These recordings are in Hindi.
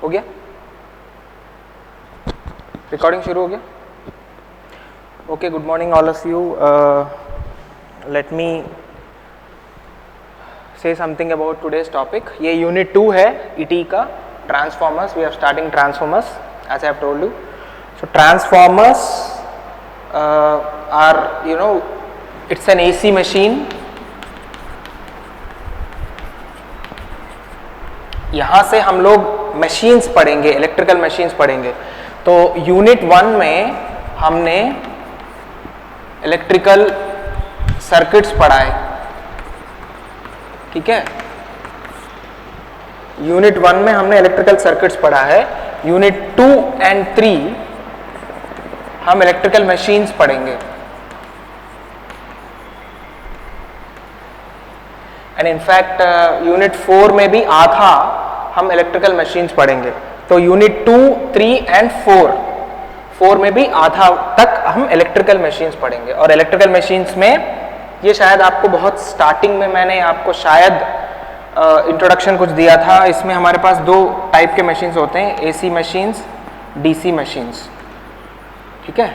हो गया? रिकॉर्डिंग शुरू हो गया? Okay, good morning all of you. Let me say something about today's topic. ये यूनिट 2 है ईटी का, transformers. We are starting transformers as I have told you. So transformers are, you know, it's an AC machine. यहाँ से हम लोग मशीन्स पढ़ेंगे, इलेक्ट्रिकल मशीन्स पढ़ेंगे. तो यूनिट 1 में हमने इलेक्ट्रिकल सर्किट्स पढ़ाए, ठीक है. यूनिट 1 में हमने इलेक्ट्रिकल सर्किट्स पढ़ा है. यूनिट 2 एंड 3 हम इलेक्ट्रिकल मशीन्स पढ़ेंगे. एंड इनफैक्ट यूनिट 4 में भी आधा हम इलेक्ट्रिकल मशीन्स पढ़ेंगे. तो यूनिट 2, 3 एंड 4 में भी आधा तक हम इलेक्ट्रिकल मशीन्स पढ़ेंगे. और इलेक्ट्रिकल मशीन्स में ये शायद आपको बहुत स्टार्टिंग में मैंने आपको शायद इंट्रोडक्शन कुछ दिया था. इसमें हमारे पास 2 टाइप के मशीन्स होते हैं, एसी मशीन्स, डीसी मशीन्स, ठीक है.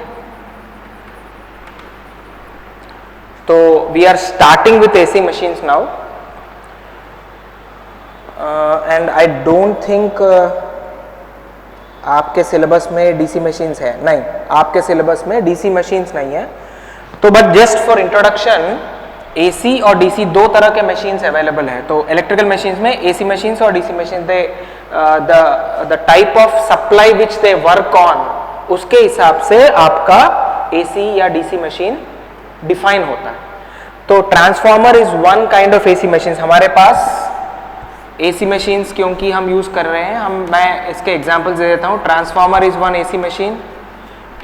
तो we are starting with AC machines now. And I don't think आपके सिलेबस में डीसी मशीन्स है. नहीं, आपके सिलेबस में डीसी मशीन्स नहीं है. तो but just for introduction, AC और डीसी 2 तरह के मशीन्स अवेलेबल है. तो इलेक्ट्रिकल मशीन्स में एसी मशीन्स और DC machines, they the type of supply which they work on, उसके हिसाब से आपका एसी या डीसी मशीन डिफाइन होता है. तो transformer is one kind of AC machines. हमारे पास एसी मशीन्स क्योंकि हम यूज कर रहे हैं, मैं इसके एग्जांपल्स दे देता हूँ. Transformer is one AC machine,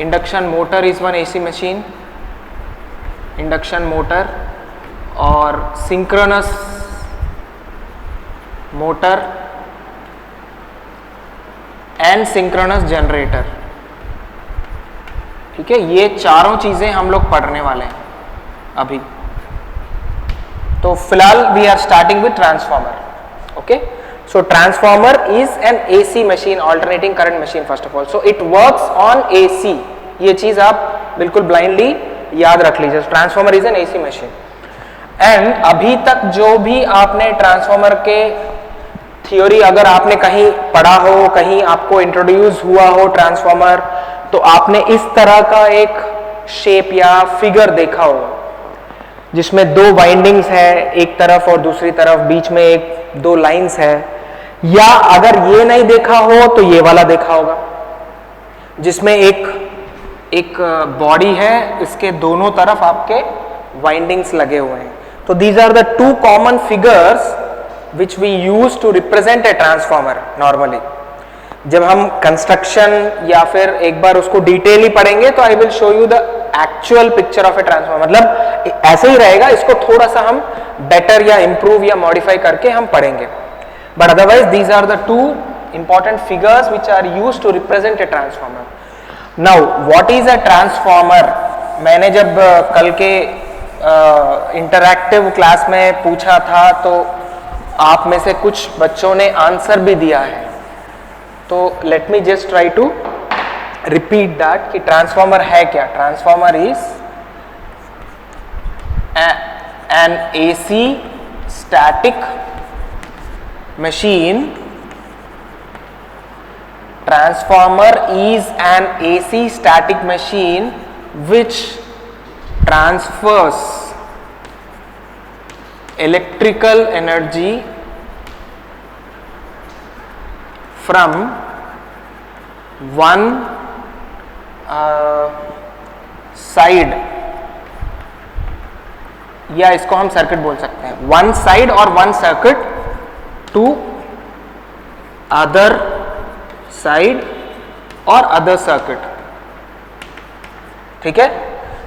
induction motor is one AC machine, induction motor, और synchronous motor and synchronous generator, ठीक है. ये चारों चीजें हम लोग पढ़ने वाले हैं अभी. तो फिलहाल we are starting with transformer. Okay, so transformer is an AC machine, alternating current machine first of all. So it works on AC. ये चीज आप बिल्कुल blindly याद रख लीजिए. Transformer is an AC machine. And अभी तक जो भी आपने ट्रांसफॉर्मर के थियोरी अगर आपने कहीं पढ़ा हो, कहीं आपको इंट्रोड्यूस हुआ हो ट्रांसफॉर्मर, तो आपने इस तरह का एक शेप या फिगर देखा होगा जिसमें 2 वाइंडिंग्स है एक तरफ और दूसरी तरफ, बीच में 2 लाइंस है. या अगर ये नहीं देखा हो तो ये वाला देखा होगा जिसमें एक बॉडी है, इसके दोनों तरफ आपके वाइंडिंग्स लगे हुए हैं. तो these are the 2 common figures which we use to represent a transformer. Normally जब हम कंस्ट्रक्शन या फिर एक बार उसको डिटेयली पढ़ेंगे तो I will show you the actual picture of A transformer. मतलब ऐसे ही रहेगा, इसको थोड़ा सा हम बेटर या इंप्रूव या मॉडिफाई करके हम पढ़ेंगे. But otherwise these are the 2 important figures which are used to represent a transformer. Now what is a transformer? मैंने जब कल के इंटरैक्टिव क्लास में पूछा था तो आप में से कुछ बच्चों ने आंसर भी दिया है. तो let me just try to repeat that कि ट्रांसफॉर्मर है क्या. Transformer is an AC static machine. Transformer is an AC static machine which transfers electrical energy from one side, या इसको हम सर्किट बोल सकते हैं, वन साइड और one circuit to other side और अदर सर्किट, ठीक है.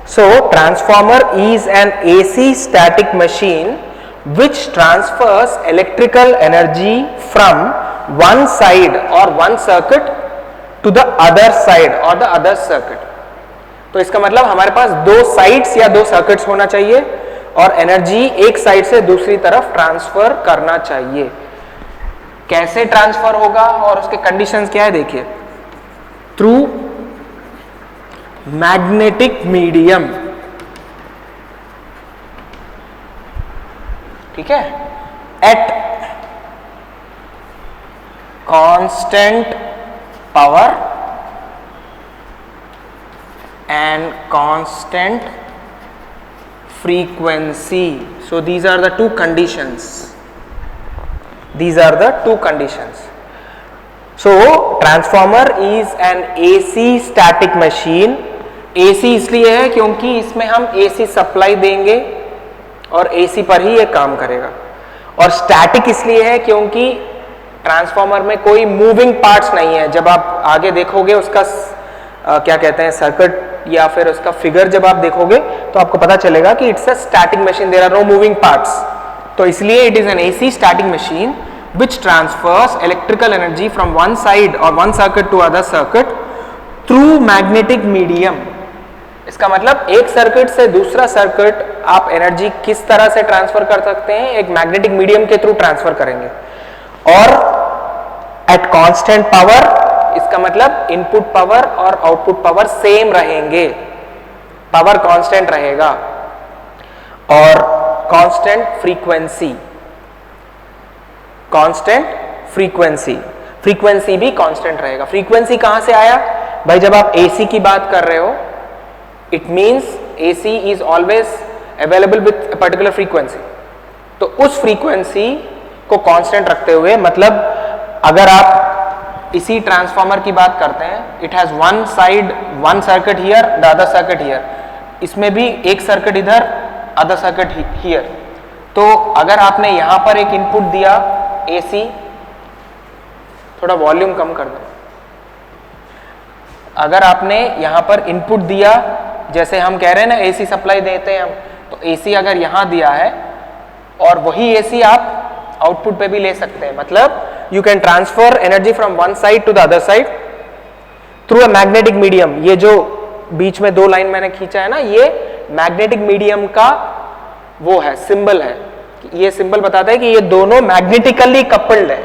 So transformer is an AC static machine which transfers electrical energy from one side और one circuit to the other side और द अदर सर्किट. तो इसका मतलब हमारे पास 2 साइड्स या 2 सर्किट्स होना चाहिए और एनर्जी एक साइड से दूसरी तरफ ट्रांसफर करना चाहिए. कैसे ट्रांसफर होगा और उसके कंडीशंस क्या है देखिए, थ्रू मैग्नेटिक मीडियम, ठीक है, eight constant power and constant frequency. So these are the two conditions. These are the two conditions. So transformer is an AC static machine. AC इसलिए है क्योंकि इसमें हम AC सप्लाई देंगे और AC पर ही ये काम करेगा, और स्टैटिक इसलिए है क्योंकि ट्रांसफॉर्मर में कोई मूविंग पार्ट्स नहीं है। जब आप आगे देखोगे उसका क्या कहते हैं सर्किट या फिर उसका फिगर जब आप देखोगे तो आपको पता चलेगा कि it's a static machine, there are no moving parts. तो इसलिए it is an AC static machine which transfers electrical energy from one side और one circuit to other circuit through magnetic medium. इसका मतलब एक सर्किट से दूसरा सर्किट आप एनर्जी किस तरह से ट्रांसफर कर सकते हैं, एक मैग्नेटिक मीडियम के थ्रू ट्रांसफर करेंगे, और एट कांस्टेंट पावर, इसका मतलब इनपुट पावर और आउटपुट पावर सेम रहेंगे, पावर कांस्टेंट रहेगा, और constant frequency, constant frequency, frequency भी कांस्टेंट रहेगा। फ्रीक्वेंसी कहां से आया भाई, जब आप एसी की बात कर रहे हो it means AC is always available with a particular frequency, तो उस फ्रीक्वेंसी को कांस्टेंट रखते हुए, मतलब अगर आप इसी ट्रांसफॉर्मर की बात करते हैं, it has one side, one circuit here, the other circuit here, इसमें भी एक सर्किट इधर, अदर सर्किट हियर। तो अगर आपने यहां पर एक इनपुट दिया एसी, थोड़ा वॉल्यूम कम कर दो, अगर आपने यहां पर इनपुट दिया, जैसे हम कह रहे हैं ना एसी सप्लाई देते हैं हम, तो एसी अगर यहां दिया है और वही एसी आप आउटपुट पे भी ले सकते हैं, मतलब you can transfer energy from one side to the other side through a magnetic medium। ये जो बीच में दो लाइन मैंने खींचा है ना, ये मैग्नेटिक मीडियम का वो है, सिंबल है, ये सिंबल बताता है कि ये दोनों मैग्नेटिकली कपल्ड है।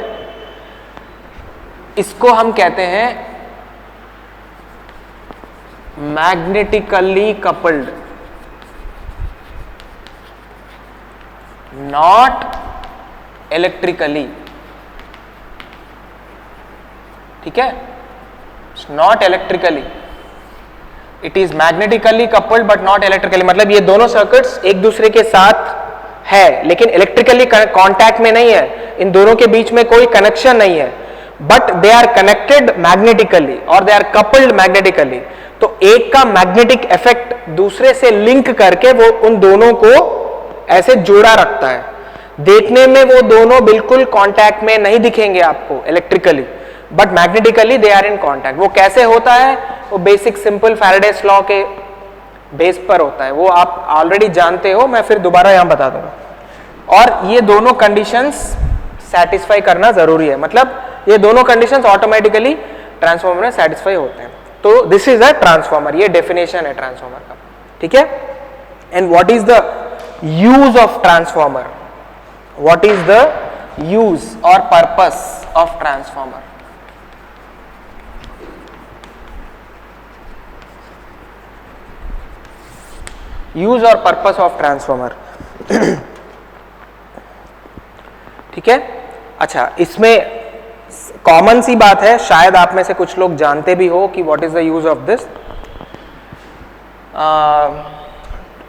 इसको हम कहते हैं मैग्नेटिकली कपल्ड, नॉट इलेक्ट्रिकली, ठीक है, not electrically, it is magnetically coupled but not electrically. मतलब ये दोनों सर्किट्स एक दूसरे के साथ है लेकिन इलेक्ट्रिकली कांटेक्ट में नहीं है, इन दोनों के बीच में कोई कनेक्शन नहीं है, but they are connected magnetically और दे आर कपल्ड मैग्नेटिकली। तो एक का मैग्नेटिक इफेक्ट दूसरे से लिंक करके वो उन दोनों को ऐसे जोड़ा रखता है। देखने में वो दोनों बिल्कुल कांटेक्ट में नहीं दिखेंगे आपको electrically, but magnetically they are in contact. वो कैसे होता है, वो बेसिक सिंपल फैराडेस लॉ के बेस पर होता है, वो आप ऑलरेडी जानते हो, मैं फिर दोबारा यहां बता दूंगा। और ये दोनों कंडीशंस सेटिस्फाई करना जरूरी है, मतलब ये दोनों कंडीशंस ऑटोमेटिकली ट्रांसफार्मर में सेटिस्फाई होते हैं। तो दिस इज अ ट्रांसफार्मर, ये डेफिनेशन है ट्रांसफार्मर का, ठीक है। And what is the use of transformer, what is the use और पर्पस ऑफ ट्रांसफार्मर। यूज और पर्पस ऑफ ट्रांसफार्मर, ठीक है। अच्छा, इसमें कॉमन सी बात है, शायद आप में से कुछ लोग जानते भी हो कि what is the use of this.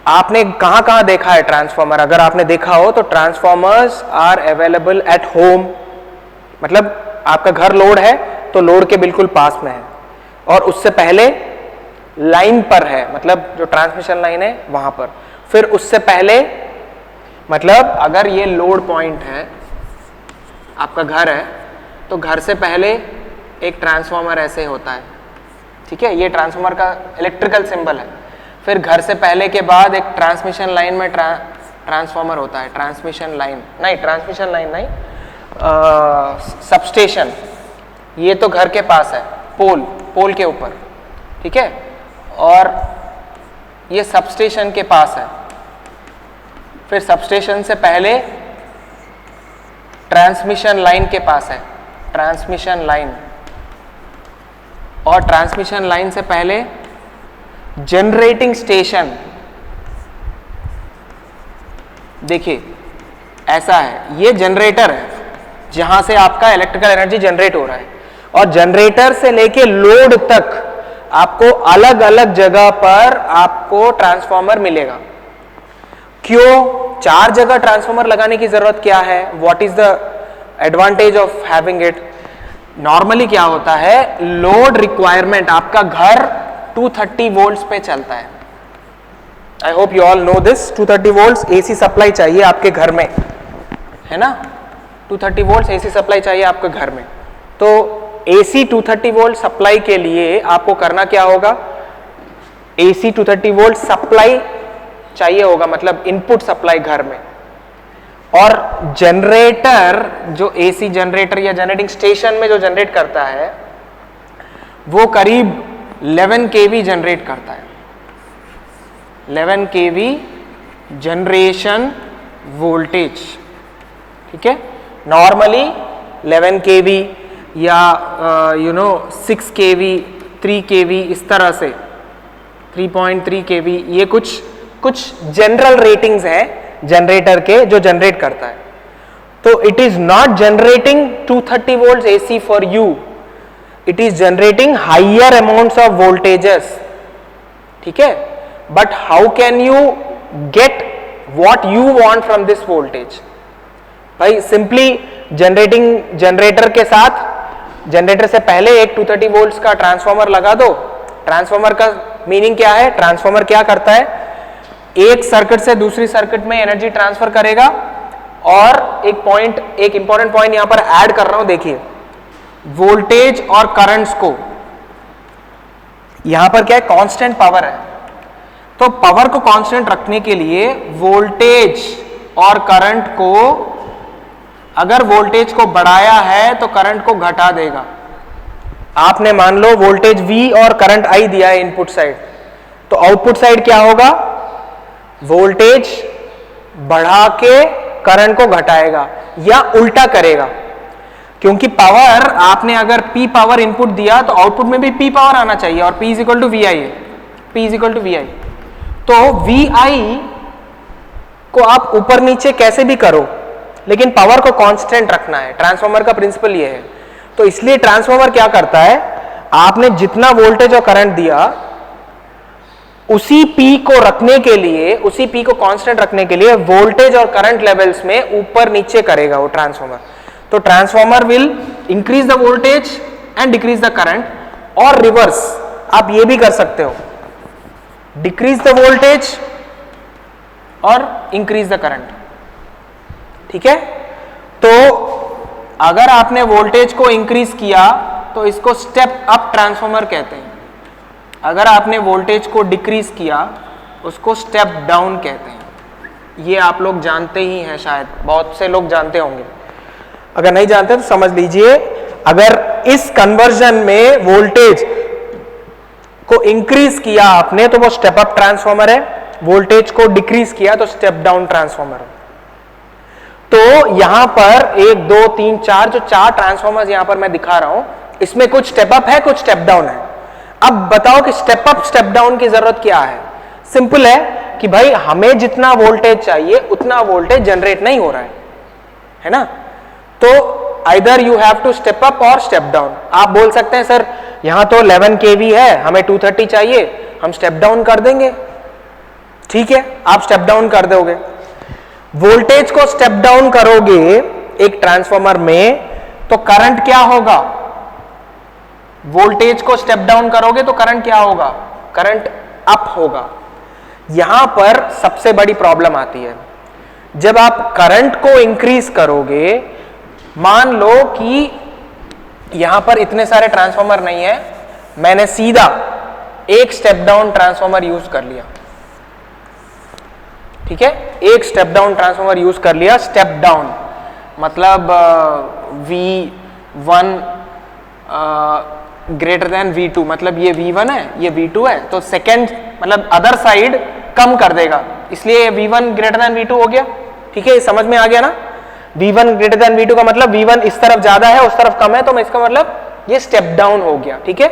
आपने कहां कहां देखा है ट्रांसफार्मर, अगर आपने देखा हो तो transformers are available at home, मतलब आपका घर लोड है तो लोड के बिल्कुल पास में है, और उससे पहले लाइन पर है, मतलब जो ट्रांसमिशन लाइन है वहां पर, फिर उससे पहले, मतलब अगर ये लोड पॉइंट है, आपका घर है, तो घर से पहले एक ट्रांसफार्मर ऐसे होता है, ठीक है, ये ट्रांसफार्मर का इलेक्ट्रिकल सिंबल है। फिर घर से पहले के बाद एक ट्रांसमिशन लाइन में ट्रांसफार्मर होता है, ट्रांसमिशन लाइन नहीं, सबस्टेशन, ये तो घर के पास है, पोल के ऊपर, ठीक है, और ये सबस्टेशन के पास है। फिर सबस्टेशन से पहले ट्रांसमिशन लाइन के पास है, ट्रांसमिशन लाइन, और ट्रांसमिशन लाइन से पहले जनरेटिंग स्टेशन। देखिए ऐसा है, ये जनरेटर है जहां से आपका इलेक्ट्रिकल एनर्जी जनरेट हो रहा है, और जनरेटर से लेके लोड तक आपको अलग अलग जगह पर आपको ट्रांसफॉर्मर मिलेगा। क्यों 4 जगह ट्रांसफॉर्मर लगाने की जरूरत क्या है? What is the advantage of having it? Normally क्या होता है, लोड रिक्वायरमेंट, आपका घर 230 वोल्ट्स पे चलता है। I hope you all know this. 230 volts AC supply चाहिए आपके घर में, है ना? 230 वोल्ट्स एसी सप्लाई चाहिए आपके घर में। तो एसी 230 वोल्ट सप्लाई के लिए आपको करना क्या होगा? एसी 230 वोल्ट सप्लाई चाहिए होगा, मतलब इनपुट सप्लाई घर में। और जनरेटर, जो एसी जनरेटर या जनरेटिंग स्टेशन में जो जनरेट करता है, वो करीब 11 kV जनरेट करता है। 11 kV जनरेशन वोल्टेज, ठीक है? नॉर्मली 11 kV या 6 kV, 3 kV, इस तरह से 3.3 kV, ये कुछ जनरल रेटिंग्स हैं जनरेटर के जो जनरेट करता है। तो it is not generating 230 volt AC for you, it is generating higher amounts of voltages, ठीक है? But how can you get what you want from this voltage? भाई सिंपली जनरेटर के साथ, जनरेटर से पहले एक 230 वोल्ट्स का ट्रांसफॉर्मर लगा दो। ट्रांसफॉर्मर का मीनिंग क्या है? ट्रांसफॉर्मर क्या करता है? एक सर्किट से दूसरी सर्किट में एनर्जी ट्रांसफर करेगा। और एक इंपॉर्टेंट पॉइंट यहां पर ऐड कर रहा हूं, देखिए, वोल्टेज और करंट्स को, यहां पर क्या है, कांस्टेंट पावर है। तो पावर को कांस्टेंट रखने के लिए वोल्टेज और करंट को, अगर वोल्टेज को बढ़ाया है तो करंट को घटा देगा। आपने मान लो वोल्टेज V और करंट I दिया है इनपुट साइड, तो आउटपुट साइड क्या होगा? वोल्टेज बढ़ा के करंट को घटाएगा या उल्टा करेगा, क्योंकि पावर, आपने अगर P पावर इनपुट दिया तो आउटपुट में भी P पावर आना चाहिए, और P is equal to VI है, P is equal to VI। तो VI को आप ऊपर नीचे कैसे भी करो, लेकिन पावर को कांस्टेंट रखना है। ट्रांसफॉर्मर का प्रिंसिपल ये है। तो इसलिए ट्रांसफॉर्मर क्या करता है, आपने जितना वोल्टेज और करंट दिया, उसी P को रखने के लिए, उसी P को कांस्टेंट रखने के लिए वोल्टेज और करंट लेवल्स में ऊपर नीचे करेगा वो ट्रांसफॉर्मर। तो transformer will increase the voltage and decrease the current, और रिवर्स आप ये भी कर सकते हो, डिक्रीज द वोल्टेज और इंक्रीज द करंट, ठीक है? तो अगर आपने वोल्टेज को इंक्रीज किया तो इसको स्टेप अप ट्रांसफॉर्मर कहते हैं। अगर आपने वोल्टेज को डिक्रीज किया उसको स्टेप डाउन कहते हैं। ये आप लोग जानते ही हैं, शायद बहुत से लोग जानते होंगे। अगर नहीं जानते तो समझ लीजिए, अगर इस कन्वर्जन में वोल्टेज को इंक्रीज किया आपने तो वो स्टेप अप ट्रांसफॉर्मर है, वोल्टेज को डिक्रीज किया तो स्टेप डाउन ट्रांसफॉर्मर है। तो यहां पर 1 2 3 4 जो 4 ट्रांसफॉर्मर्स यहां पर मैं दिखा रहा हूं, इसमें कुछ स्टेप अप है, कुछ स्टेप डाउन है। अब बताओ कि स्टेप अप स्टेप डाउन की जरूरत क्या है? सिंपल है कि भाई हमें जितना वोल्टेज चाहिए उतना वोल्टेज जनरेट नहीं हो रहा है ना? तो either you have to step up और स्टेप डाउन। आप बोल सकते हैं सर यहां तो 11 kV है, हमें 230 चाहिए, हम स्टेप डाउन कर देंगे। ठीक है, आप स्टेप डाउन कर दोगे। वोल्टेज को स्टेप डाउन करोगे एक ट्रांसफॉर्मर में तो करंट क्या होगा? वोल्टेज को स्टेप डाउन करोगे तो करंट क्या होगा? करंट अप होगा। यहां पर सबसे बड़ी प्रॉब्लम आती है, जब आप करंट को इंक्रीज करोगे, मान लो कि यहां पर इतने सारे ट्रांसफॉर्मर नहीं है, मैंने सीधा एक स्टेप डाउन ट्रांसफॉर्मर यूज कर लिया। ठीक है, एक स्टेप डाउन ट्रांसफॉर्मर यूज कर लिया। स्टेप डाउन मतलब V1 ग्रेटर देन V2, मतलब ये V1 है, ये V2 है, तो सेकेंड मतलब अदर साइड कम कर देगा, इसलिए V1 ग्रेटर देन V2 हो गया। ठीक है, समझ में आ गया ना? V1 ग्रेटर देन V2 का मतलब V1 इस तरफ ज्यादा है उस तरफ कम है, तो मैं इसका मतलब ये स्टेप डाउन हो गया। ठीक है,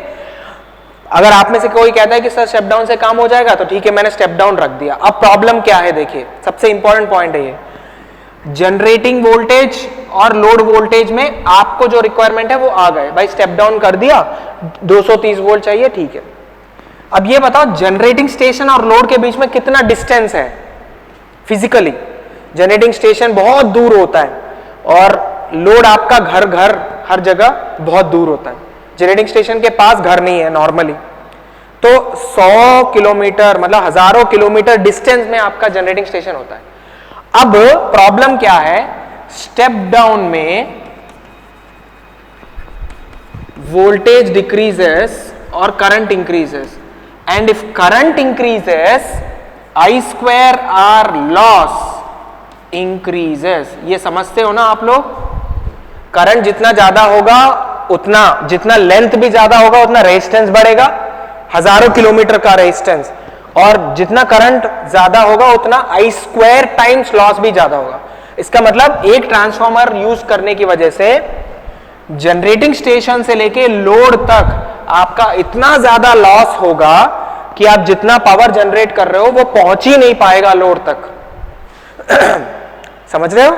अगर आप में से कोई कहता है कि सर स्टेप डाउन से काम हो जाएगा, तो ठीक है मैंने स्टेप डाउन रख दिया। अब प्रॉब्लम क्या है, देखिए सबसे इंपॉर्टेंट पॉइंट है ये, जनरेटिंग वोल्टेज और लोड वोल्टेज में आपको जो रिक्वायरमेंट है वो आ गए। भाई स्टेप डाउन कर दिया, 230 वोल्ट चाहिए, ठीक है। अब ये बताओ जनरेटिंग स्टेशन और लोड के बीच में कितना डिस्टेंस है फिजिकली। जनरेटिंग स्टेशन बहुत दूर होता है और लोड आपका घर घर हर जगह बहुत दूर होता है। जनरेटिंग स्टेशन के पास घर नहीं है नॉर्मली, तो 100 किलोमीटर मतलब हजारों किलोमीटर डिस्टेंस में आपका जनरेटिंग स्टेशन होता है। अब प्रॉब्लम क्या है, स्टेप डाउन में वोल्टेज डिक्रीजेस और current increases, and if current increases I square R loss increases. ये समझते हो ना आप लोग, करंट जितना ज्यादा होगा उतना, जितना लेंथ भी ज्यादा होगा उतना रेजिस्टेंस बढ़ेगा, हजारों किलोमीटर का रेजिस्टेंस, और जितना करंट ज्यादा होगा उतना I स्क्वायर टाइम्स लॉस भी ज्यादा होगा। इसका मतलब एक ट्रांसफॉर्मर यूज करने की वजह से जनरेटिंग स्टेशन से लेके लोड तक आपका इतना ज्यादा लॉस होगा कि आप जितना पावर जनरेट कर रहे हो वो पहुंच ही नहीं पाएगा लोड तक। समझ रहे हो?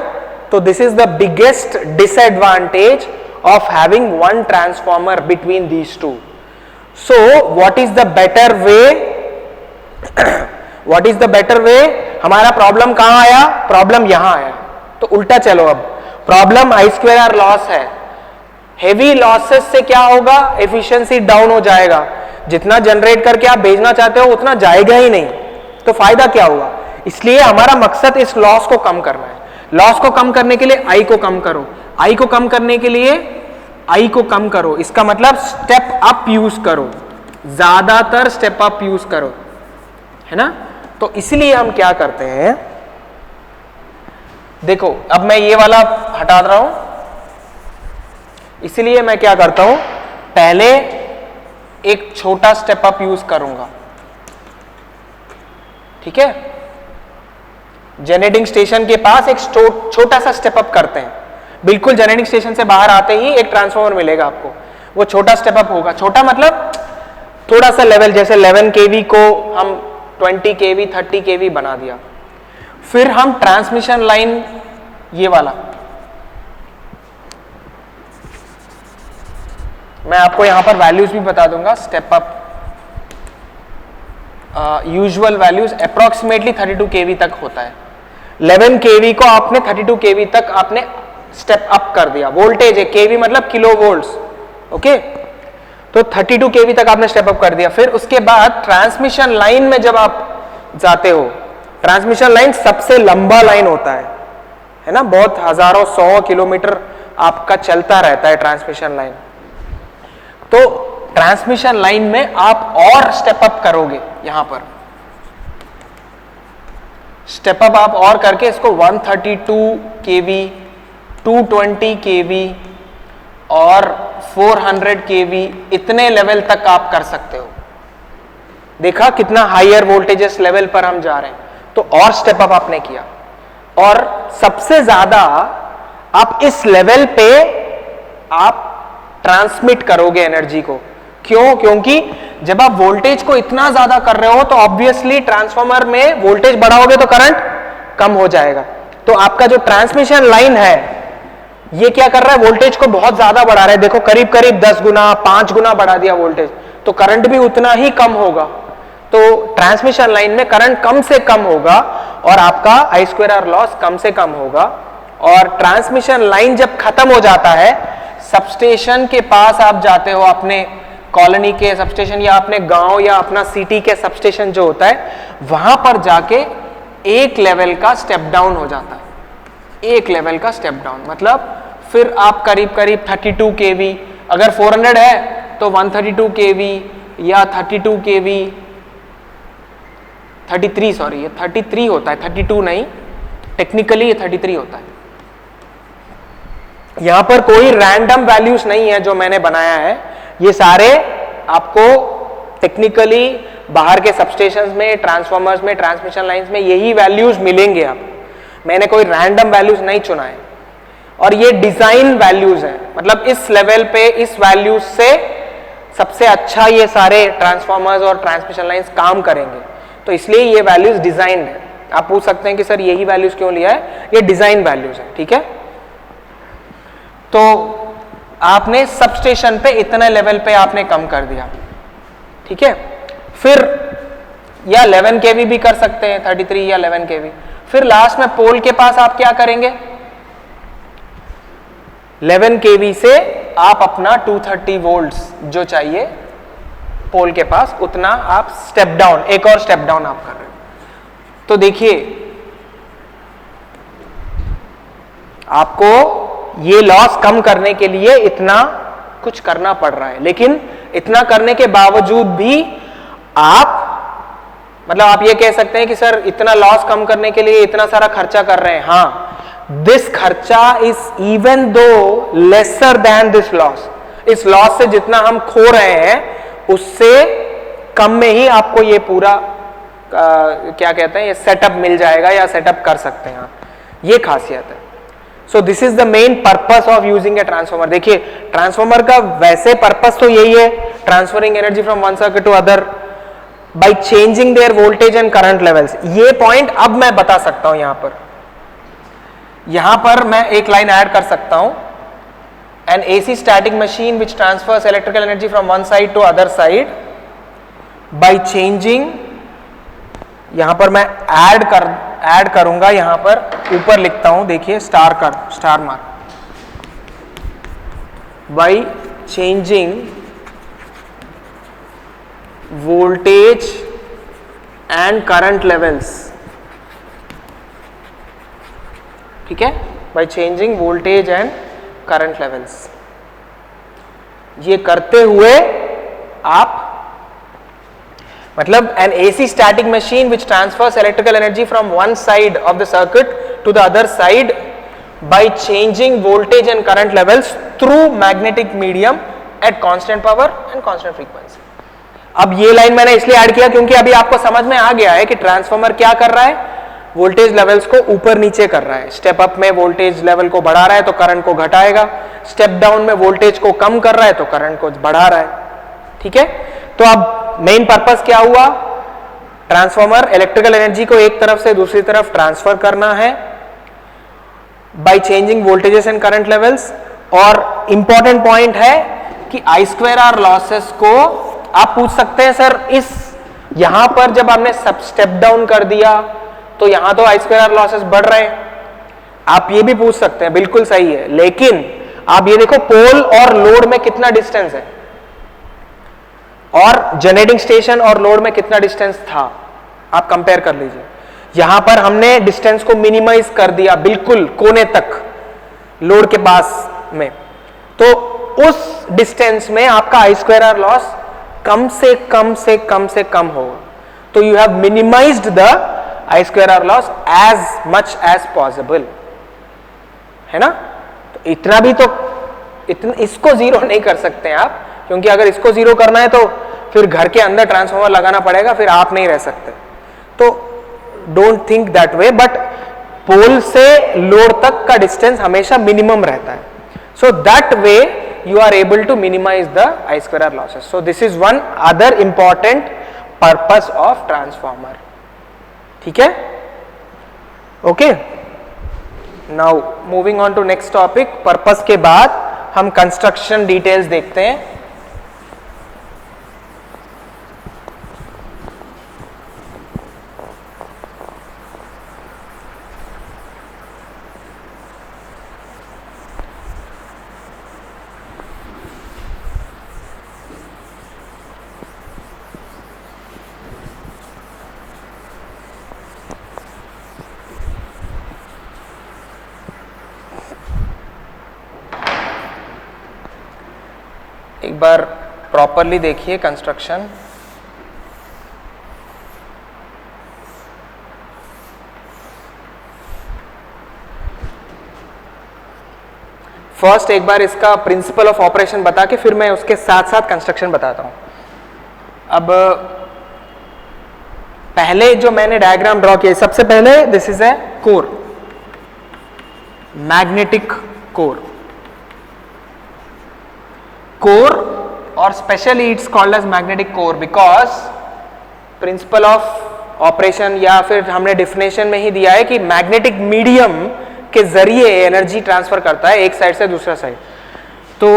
तो this is the biggest disadvantage of having one transformer between these two. So what is the better way? What is the better way? हमारा प्रॉब्लम कहां आया? प्रॉब्लम यहां आया। तो उल्टा चलो, अब problem I square R loss है। हेवी लॉसेस से क्या होगा? एफिशिएंसी डाउन हो जाएगा, जितना जनरेट करके आप भेजना चाहते हो उतना जाएगा ही नहीं, तो फायदा क्या हुआ? इसलिए हमारा मकसद इस लॉस को कम करना है। लॉस को कम करने के लिए I को कम करो, I को कम करने के लिए I को कम करो, इसका मतलब स्टेप अप यूज करो, ज्यादातर स्टेप अप यूज करो, है ना? तो इसलिए हम क्या करते हैं, देखो अब मैं ये वाला हटा रहा हूं, इसलिए मैं क्या करता हूं, पहले एक छोटा स्टेप अप यूज करूंगा। ठीक है, जनरेटिंग स्टेशन के पास एक छोटा सा स्टेप अप करते हैं। बिल्कुल जनरेटिंग स्टेशन से बाहर आते ही एक ट्रांसफॉर्मर मिलेगा आपको, वो छोटा स्टेप अप होगा। छोटा मतलब थोड़ा सा लेवल, जैसे 11 kV को हम 20 kV 30 kV बना दिया। फिर हम ट्रांसमिशन लाइन, ये वाला मैं आपको यहां पर वैल्यूज भी बता दूंगा। Step up usual values approximately 32 kV तक होता है। 11 kV को आपने 32 kV तक आपने स्टेप अप कर दिया। वोल्टेज है, kV मतलब किलो वोल्ट्स, ओके। तो 32 kV तक आपने स्टेप अप कर दिया। फिर उसके बाद ट्रांसमिशन लाइन में जब आप जाते हो, ट्रांसमिशन लाइन सबसे लंबा लाइन होता है ना, बहुत हजारों 100 किलोमीटर आपका चलता रहता है ट्रांसमिशन लाइन। तो ट्रांसमिशन लाइन में आप और स्टेप अप करोगे, यहां पर स्टेप अप आप और करके इसको 132 kV, 220 kV और 400 kV इतने लेवल तक आप कर सकते हो। देखा कितना हायर वोल्टेजेस लेवल पर हम जा रहे हैं, तो और स्टेप अप आपने किया। और सबसे ज्यादा आप इस लेवल पे आप ट्रांसमिट करोगे एनर्जी को। क्यों? क्योंकि जब आप वोल्टेज को इतना ज्यादा कर रहे हो तो ऑब्वियसली ट्रांसफार्मर में वोल्टेज बढ़ाओगे तो करंट कम हो जाएगा। तो आपका जो ट्रांसमिशन लाइन है ये क्या कर रहा है? वोल्टेज को बहुत ज्यादा बढ़ा रहा है। देखो करीब करीब 10 गुना 5 गुना बढ़ा दिया वोल्टेज, तो करंट भी उतना ही कम होगा। तो ट्रांसमिशन लाइन में करंट कम से कम होगा और आपका I स्क्वायर आर लॉस कम से कम होगा। और ट्रांसमिशन लाइन जब खत्म हो जाता है, सबस्टेशन के पास आप जाते हो, अपने कॉलोनी के सबस्टेशन या अपने गांव या अपना सिटी के सबस्टेशन जो होता है, वहां पर जाके एक लेवल का स्टेप डाउन हो जाता है। एक लेवल का स्टेप डाउन मतलब फिर आप करीब करीब 32 kV, अगर 400 है तो 132 kV या 32 kV, 33 सॉरी ये 33 होता है, 32 नहीं, टेक्निकली ये 33 होता है। यहां पर कोई रैंडम वैल्यूज नहीं है जो मैंने बनाया है, ये सारे आपको टेक्निकली बाहर के सबस्टेशंस में, ट्रांसफॉर्मर्स में, ट्रांसमिशन लाइंस में यही वैल्यूज मिलेंगे। आप मैंने कोई रैंडम वैल्यूज नहीं चुना है, और ये डिजाइन वैल्यूज हैं, मतलब इस लेवल पे इस वैल्यूज से सबसे अच्छा ये सारे ट्रांसफॉर्मर्स और ट्रांसमिशन लाइंस काम करेंगे, तो इसलिए ये वैल्यूज डिजाइंड है। आप पूछ सकते हैं कि सर यही वैल्यूज क्यों लिया है, ये डिजाइन वैल्यूज है, ठीक है। तो आपने सबस्टेशन पे इतने लेवल पे आपने कम कर दिया, ठीक है। फिर या 11 kV भी कर सकते हैं, 33 या 11 kV। फिर लास्ट में पोल के पास आप क्या करेंगे, 11 kV से आप अपना 230 वोल्ट्स जो चाहिए पोल के पास उतना आप स्टेप डाउन, एक और स्टेप डाउन आप कर रहे हैं। तो देखिए आपको ये लॉस कम करने के लिए इतना कुछ करना पड़ रहा है, लेकिन इतना करने के बावजूद भी आप, मतलब आप ये कह सकते हैं कि सर इतना लॉस कम करने के लिए इतना सारा खर्चा कर रहे हैं। हाँ, दिस खर्चा is even though lesser than this loss. इस लॉस से जितना हम खो रहे हैं उससे कम में ही आपको ये पूरा क्या कहते हैं, ये सेटअप मिल जाएगा या सेटअप कर सकते हैं आप, ये खासियत है। So this is the main purpose of using a transformer. देखिए ट्रांसफॉर्मर का वैसे पर्पस तो यही है, transferring energy from one circuit to other by changing their voltage and current levels. ये पॉइंट अब मैं बता सकता हूं, यहां पर मैं एक लाइन ऐड कर सकता हूं, an AC static machine which transfers electrical energy from one side to other side by changing, यहां पर मैं ऐड करूंगा, यहां पर ऊपर लिखता हूं, देखिए star mark, by changing voltage and current levels, ठीक है, by changing voltage and current levels. ये करते हुए आप, मतलब an AC static machine which transfers electrical energy from one side of the circuit to the other side by changing voltage and current levels through magnetic medium at constant power and constant frequency. अब ये लाइन मैंने इसलिए ऐड किया क्योंकि अभी आपको समझ में आ गया है कि ट्रांसफॉर्मर क्या कर रहा है, वोल्टेज लेवल्स को ऊपर नीचे कर रहा है। स्टेप अप में वोल्टेज लेवल को बढ़ा रहा है तो करंट को घटाएगा, स्टेप डाउन में वोल्टेज को कम कर रहा है तो करंट को बढ़ा रहा है, ठीक है। तो अब मेन पर्पस क्या हुआ, ट्रांसफॉर्मर इलेक्ट्रिकल एनर्जी को एक तरफ से दूसरी तरफ ट्रांसफर करना है by changing voltages and current levels. और इंपॉर्टेंट पॉइंट है कि आई स्क्वायर आर लॉसेस को आप पूछ सकते हैं सर, इस यहां पर जब हमने सब स्टेप डाउन कर दिया तो यहां तो आई स्क्वायर आर लॉसेस बढ़ रहे हैं, आप ये भी पूछ सकते हैं, बिल्कुल सही है। लेकिन आप ये देखो पोल और लोड में कितना डिस्टेंस है और जनरेटिंग स्टेशन और लोड में कितना डिस्टेंस था, आप कंपेयर कर लीजिए। यहां पर हमने डिस्टेंस को मिनिमाइज कर दिया बिल्कुल कोने तक लोड के पास में, तो उस डिस्टेंस में आपका आई स्क्वायर आर लॉस कम से कम होगा। तो you have minimised the I square R loss as much as possible, है ना। तो इतना भी तो इसको जीरो नहीं कर सकते हैं आप, क्योंकि अगर इसको जीरो करना है तो फिर घर के अंदर ट्रांसफॉर्मर लगाना पड़ेगा, फिर आप नहीं रह सकते। तो don't think that way, but pole से लोड तक का डिस्टेंस हमेशा मिनिमम रहता है। So that way you are able to minimize the I square R losses. So this is one other important purpose of transformer. ठीक है? Okay. Now moving on to next topic. Purpose के बाद हम construction details देखते हैं। एक बार प्रॉपरली देखिए कंस्ट्रक्शन। फर्स्ट एक बार इसका प्रिंसिपल ऑफ ऑपरेशन बता के फिर मैं उसके साथ साथ कंस्ट्रक्शन बताता हूं। अब पहले जो मैंने डायग्राम ड्रॉ किया, सबसे पहले this is a core, magnetic core, core और specially it's called as magnetic core because principle of operation या फिर हमने डिफिनेशन में ही दिया है कि मैग्नेटिक मीडियम के जरिए एनर्जी ट्रांसफर करता है एक साइड से दूसरा साइड। तो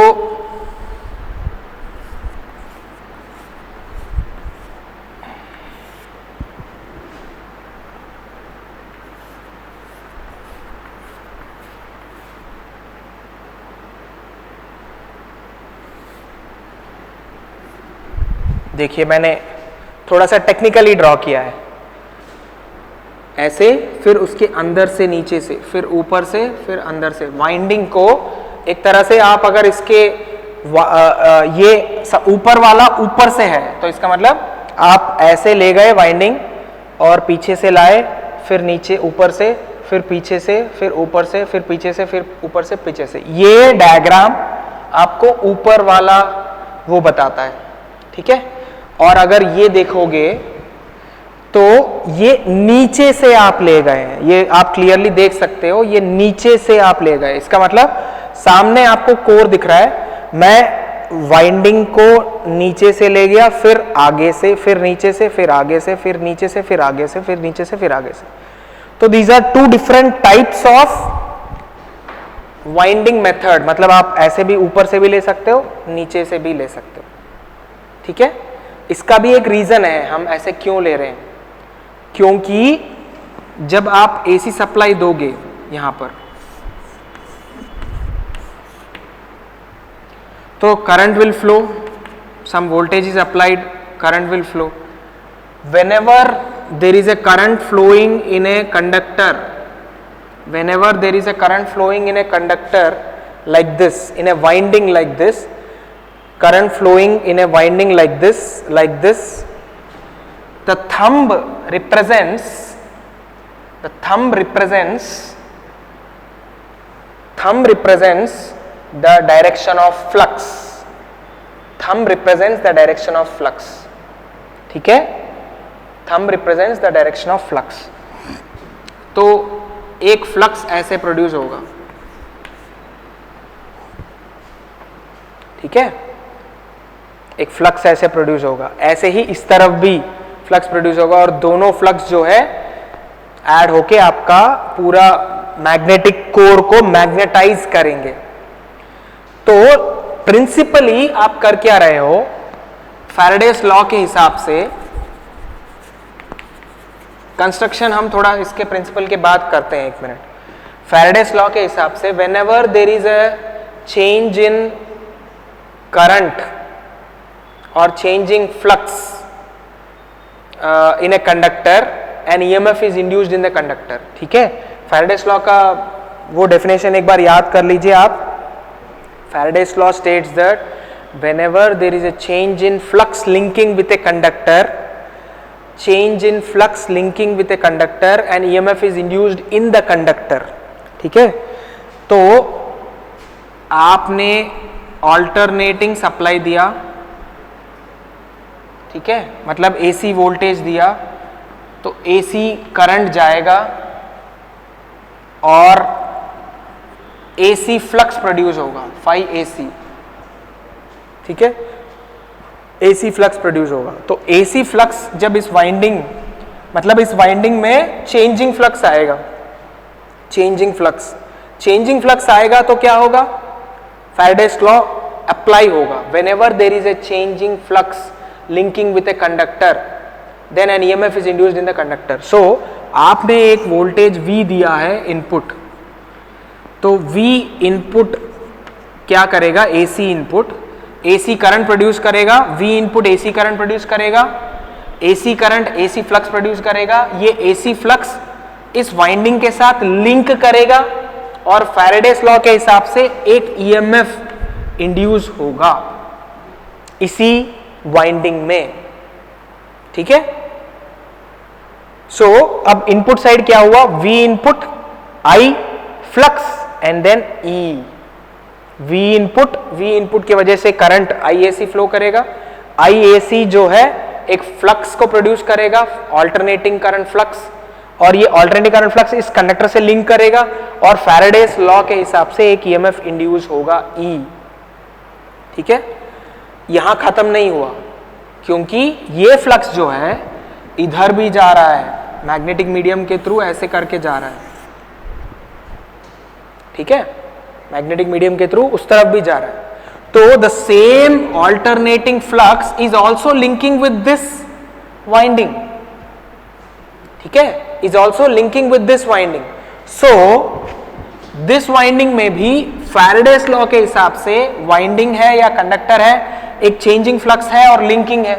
देखिए मैंने थोड़ा सा टेक्निकली ड्रॉ किया है, ऐसे फिर उसके अंदर से नीचे से फिर ऊपर से फिर अंदर से वाइंडिंग को एक तरह से आप अगर इसके ये ऊपर वाला ऊपर से है तो इसका मतलब आप ऐसे ले गए वाइंडिंग और पीछे से लाए फिर नीचे ऊपर से फिर पीछे से फिर ऊपर से फिर पीछे से फिर ऊपर से पीछे से, ये डायग्राम आपको ऊपर वाला वो बताता है, ठीक है। और अगर ये देखोगे तो ये नीचे से आप ले गए हैं, ये आप क्लियरली देख सकते हो, ये नीचे से आप ले गए, इसका मतलब सामने आपको कोर दिख रहा है, मैं वाइंडिंग को नीचे से ले गया फिर आगे से फिर नीचे से फिर आगे से फिर नीचे से फिर आगे से फिर नीचे से फिर आगे से। तो these are two different types of winding method, मतलब आप ऐसे भी ऊपर से भी ले सकते हो नीचे से भी ले सकते हो, ठीक है। इसका भी एक रीजन है हम ऐसे क्यों ले रहे हैं, क्योंकि जब आप एसी सप्लाई दोगे यहां पर तो current will flow, some voltage is applied, current will flow. whenever there is a current flowing in a conductor, whenever there is a current flowing in a conductor like this, in a winding like this, current flowing in a winding like this, the thumb represents the direction of flux, thumb represents the direction of flux, ठीक है, thumb represents the direction of flux। तो एक फ्लक्स ऐसे प्रोड्यूस होगा, ठीक है, एक फ्लक्स ऐसे प्रोड्यूस होगा, ऐसे ही इस तरफ भी फ्लक्स प्रोड्यूस होगा और दोनों फ्लक्स जो है ऐड होके आपका पूरा मैग्नेटिक कोर को मैग्नेटाइज करेंगे। तो प्रिंसिपली आप कर क्या रहे हो, फैराडेस लॉ के हिसाब से कंस्ट्रक्शन हम थोड़ा इसके प्रिंसिपल के बाद करते हैं, एक मिनट। फैराडेस लॉ के हिसाब से whenever there is a change in current और changing flux in a conductor and EMF is induced in the conductor, ठीक है। फैराडेस लॉ का वो डेफिनेशन एक बार याद कर लीजिए आप। Faraday's law states that whenever there is a change in flux linking with a conductor, change in flux linking with a conductor and EMF is induced in the conductor, ठीक है। तो आपने ऑल्टरनेटिंग सप्लाई दिया, ठीक है, मतलब AC वोल्टेज दिया, तो AC करंट जाएगा और AC फ्लक्स प्रोड्यूस होगा, phi AC, ठीक है, AC फ्लक्स प्रोड्यूस होगा। तो AC फ्लक्स जब इस वाइंडिंग, मतलब इस वाइंडिंग में चेंजिंग फ्लक्स आएगा, चेंजिंग फ्लक्स आएगा तो क्या होगा, फैराडेस लॉ अप्लाई होगा। Whenever there is a changing flux linking with a conductor then an EMF is induced in the conductor. So आपने एक वोल्टेज V दिया है इनपुट, तो V इनपुट क्या करेगा, AC input AC current produce करेगा, V input AC current produce करेगा, AC current AC flux produce करेगा, ये AC फ्लक्स इस वाइंडिंग के साथ लिंक करेगा और फैराडेस लॉ के हिसाब से एक EMF इंड्यूस होगा इसी वाइंडिंग में, ठीक है। सो अब इनपुट साइड क्या हुआ, V input I flux and then E, V input की वजह से करंट IAC फ्लो करेगा, IAC जो है एक फ्लक्स को प्रोड्यूस करेगा, ऑल्टरनेटिंग करंट फ्लक्स, और ये ऑल्टरनेटिंग करंट फ्लक्स इस कंडक्टर से लिंक करेगा और फैराडेस लॉ के हिसाब से एक ईएमएफ इंड्यूस होगा ई। ठीक है, यहां खत्म नहीं हुआ, क्योंकि ये फ्लक्स जो है इधर भी जा रहा है, मैग्नेटिक मीडियम के थ्रू ऐसे करके जा रहा है। ठीक है, मैग्नेटिक मीडियम के थ्रू उस तरफ भी जा रहा है। तो the same alternating flux is also linking with this winding. ठीक है, is also linking with this winding. So this winding में भी फैराडेस लॉ के हिसाब से वाइंडिंग है या कंडक्टर है, एक चेंजिंग फ्लक्स है और लिंकिंग है,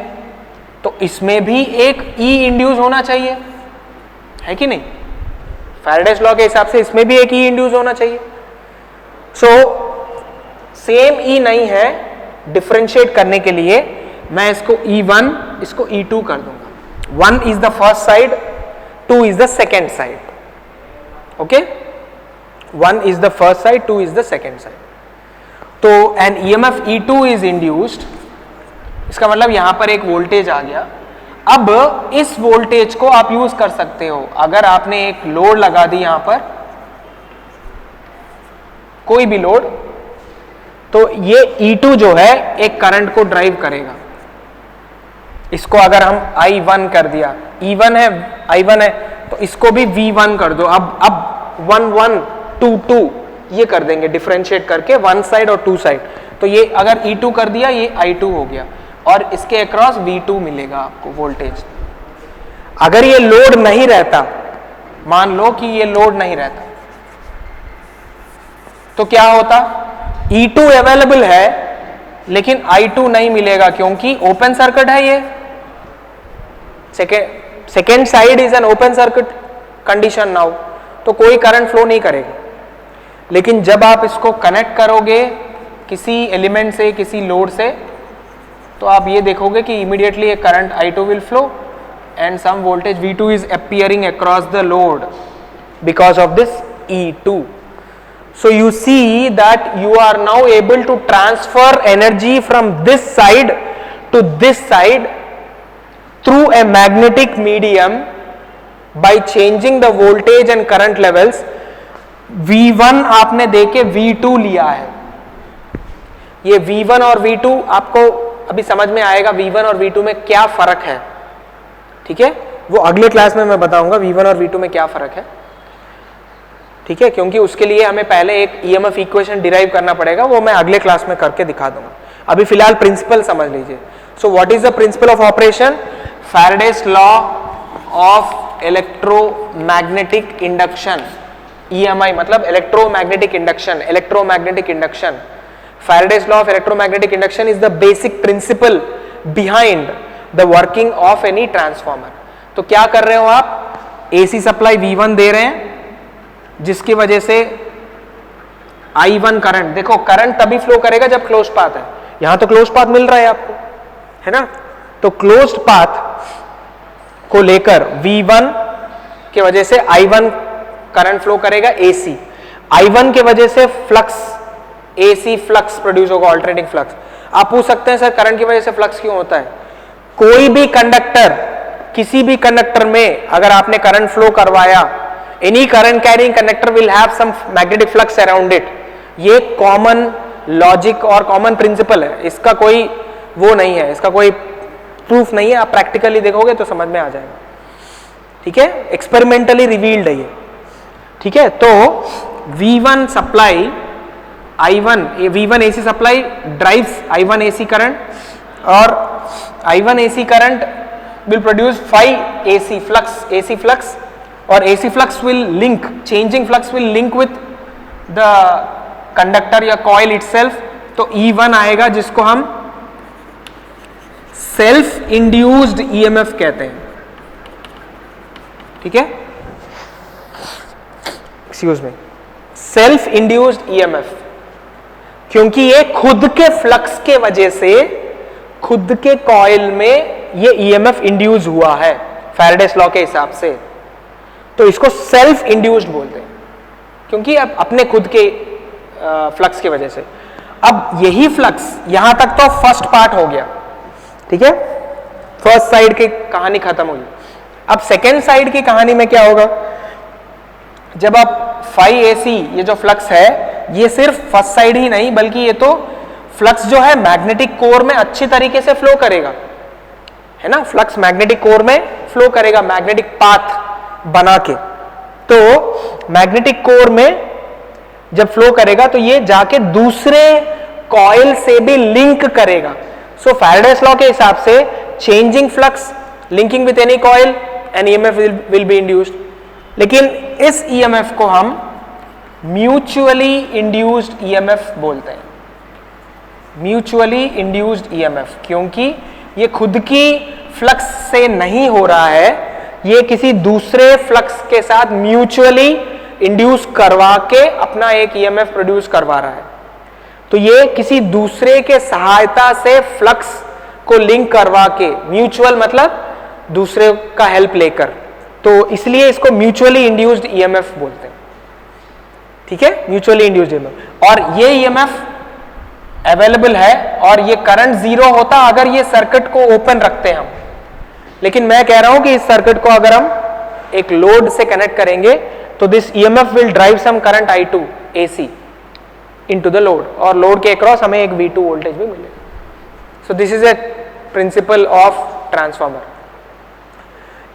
तो इसमें भी एक ई इंड्यूस होना चाहिए, है कि नहीं? फैराडेस लॉ के हिसाब से इसमें भी एक ई इंड्यूस होना चाहिए। सो सेम ई नहीं है, डिफरेंशिएट करने के लिए मैं इसको E1 इसको E2 कर दूंगा। 1 is the first side, 2 is the second side. Okay, 1 is the first side, 2 is the second side. तो an EMF E2 is induced, इसका मतलब यहां पर एक वोल्टेज आ गया। अब इस वोल्टेज को आप यूज कर सकते हो, अगर आपने एक लोड लगा दी यहां पर, कोई भी लोड, तो ये E2 जो है एक करंट को ड्राइव करेगा। इसको अगर हम I1 कर दिया, E1 है, I1 है, तो इसको भी V1 कर दो। अब 1 1 2 2 ये कर देंगे डिफरेंशिएट करके, 1 साइड और 2 साइड। तो ये अगर E2 कर दिया, ये I2 हो गया और इसके अक्रॉस V2 मिलेगा आपको वोल्टेज। अगर ये लोड नहीं रहता, मान लो कि ये लोड नहीं रहता, तो क्या होता? E2 अवेलेबल है लेकिन I2 नहीं मिलेगा, क्योंकि ओपन सर्किट है ये। Second side is an open circuit condition now, तो कोई करंट फ्लो नहीं करेगा। लेकिन जब आप इसको कनेक्ट करोगे किसी एलिमेंट से, किसी लोड से, तो आप ये देखोगे कि इमीडिएटली एक current I2 will flow and some voltage V2 is appearing across the load because of this E2. So you see that you are now able to transfer energy from this side to this side through a magnetic medium by changing the voltage and current levels. V1 आपने देके V2 लिया है। ये V1 और V2 आपको अभी समझ में आएगा V1 और V2 में क्या फर्क है। ठीक है, वो अगले क्लास में मैं बताऊंगा V1 और V2 में क्या फर्क है। ठीक है, क्योंकि उसके लिए हमें पहले एक EMF इक्वेशन डिराइव करना पड़ेगा, वो मैं अगले क्लास में करके दिखा दूंगा। अभी फिलहाल प्रिंसिपल समझ लीजिए। So what is the principal of operation? Faraday's law of electromagnetic induction, EMI मतलब electromagnetic induction, electromagnetic induction. Faraday's law of electromagnetic induction is the basic principle behind the working of any transformer. तो क्या कर रहे हो आप? AC सप्लाई V1 दे रहे हैं, जिसकी वजह से I1 करंट, देखो करंट तभी फ्लो करेगा जब क्लोज्ड पाथ है। यहां तो क्लोज्ड पाथ मिल रहा है आपको, है ना? तो क्लोज्ड पाथ को लेकर V1 के वजह से I1 करंट फ्लो करेगा AC। I1 के वजह से फ्लक्स, AC फ्लक्स प्रोड्यूस होगा, ऑल्टरनेटिंग फ्लक्स। आप पूछ सकते हैं सर करंट की वजह से फ्लक्स क्यों होता है? कोई भी कंडक्टर, किसी भी कंडक्टर में अगर आपने करंट फ्लो करवाया, any current carrying conductor will have some magnetic flux around it. ये कॉमन लॉजिक और कॉमन प्रिंसिपल है, इसका कोई वो नहीं है, इसका कोई प्रूफ नहीं है। आप प्रैक्टिकली देखोगे तो समझ में आ जाएगा। ठीक है, एक्सपेरिमेंटली रिवील्ड है ये। ठीक है, तो V1 supply I1, V1 AC supply drives I1 AC current, और I1 AC current will produce phi AC flux, और AC flux will link, changing flux will link with the conductor या coil itself। तो E1 आएगा, जिसको हम सेल्फ इंड्यूस्ड EMF कहते हैं। ठीक है, excuse me, self induced EMF, क्योंकि ये खुद के फ्लक्स के वजह से खुद के कॉइल में ये EMF इंड्यूस हुआ है फैराडेस लॉ के हिसाब से। तो इसको सेल्फ इंड्यूस्ड बोलते हैं, क्योंकि अब अपने खुद के फ्लक्स की वजह से। अब यही फ्लक्स, यहां तक तो फर्स्ट पार्ट हो गया। ठीक है, फर्स्ट साइड की कहानी खत्म हुई। अब सेकेंड साइड की कहानी में क्या होगा, जब आप फाई AC ये जो फ्लक्स है ये सिर्फ फर्स्ट साइड ही नहीं बल्कि ये तो फ्लक्स जो है मैग्नेटिक कोर में अच्छी तरीके से फ्लो करेगा, है ना, फ्लक्स मैग्नेटिक कोर में फ्लो करेगा मैग्नेटिक पाथ बना के। तो मैग्नेटिक कोर में जब फ्लो करेगा तो ये जाके दूसरे कॉइल से भी लिंक करेगा। सो फैराडेस लॉ के हिसाब से changing flux linking with any coil an EMF will be induced. लेकिन इस EMF को हम म्यूचुअली इंड्यूस्ड EMF बोलते हैं, म्यूचुअली इंड्यूस्ड EMF, क्योंकि ये खुद की फ्लक्स से नहीं हो रहा है, ये किसी दूसरे फ्लक्स के साथ म्यूचुअली इंड्यूस करवा के अपना एक EMF प्रोड्यूस करवा रहा है। तो ये किसी दूसरे के सहायता से फ्लक्स को लिंक करवा के, म्यूचुअल मतलब दूसरे का हेल्प लेकर, तो इसलिए इसको म्यूचुअली इंड्यूस्ड EMF बोलते हैं। ठीक है, म्यूचुअली इंड्यूस्ड EMF। और ये EMF अवेलेबल है और ये करंट जीरो होता अगर ये सर्किट को ओपन रखते हैं हम। लेकिन मैं कह रहा हूं कि इस सर्किट को अगर हम एक लोड से कनेक्ट करेंगे तो this EMF will drive some current I2 AC into the load, और लोड के अक्रॉस हमें एक V2 वोल्टेज भी मिलेगा। So this is a principle of transformer.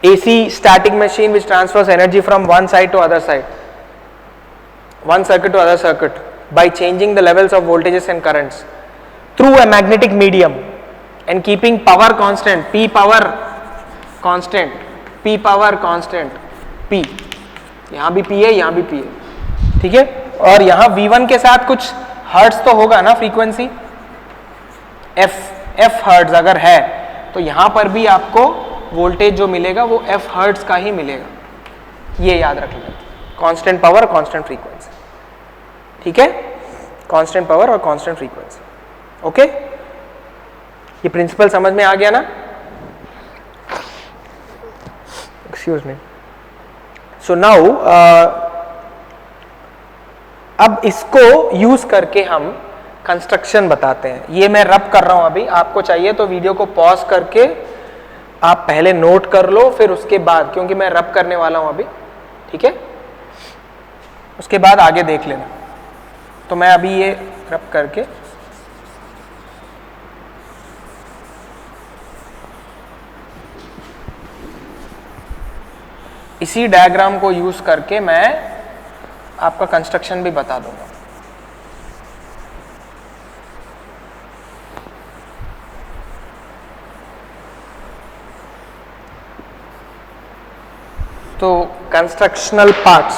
AC static machine which transfers energy from one side to other side, one circuit to other circuit by changing the levels of voltages and currents through a magnetic medium and keeping power constant, P power constant, P power constant, P, यहाँ भी P है, यहाँ भी P है, ठीक है। और यहाँ V1 के साथ कुछ हर्ट्ज तो होगा ना, फ्रीक्वेंसी F हर्ट्ज अगर है तो यहाँ पर भी आपको वोल्टेज जो मिलेगा वो F हर्ट्ज का ही मिलेगा, ये याद रख लें। कांस्टेंट पावर, कांस्टेंट फ्रीक्वेंसी, ठीक है, कांस्टेंट पावर और कांस्टेंट फ्रीक्वेंसी। ओके, ये प्रिंसिपल समझ में आ गया ना? Excuse me. सो नाउ अब इसको यूज करके हम कंस्ट्रक्शन बताते हैं। ये मैं रब कर रहा हूं अभी, आपको चाहिए तो वीडियो को पॉज करके आप पहले नोट कर लो, फिर उसके बाद, क्योंकि मैं रब करने वाला हूं अभी, ठीक है, उसके बाद आगे देख लेना। तो मैं अभी ये रब करके इसी डायग्राम को यूज करके मैं आपका कंस्ट्रक्शन भी बता दूंगा। तो constructional parts,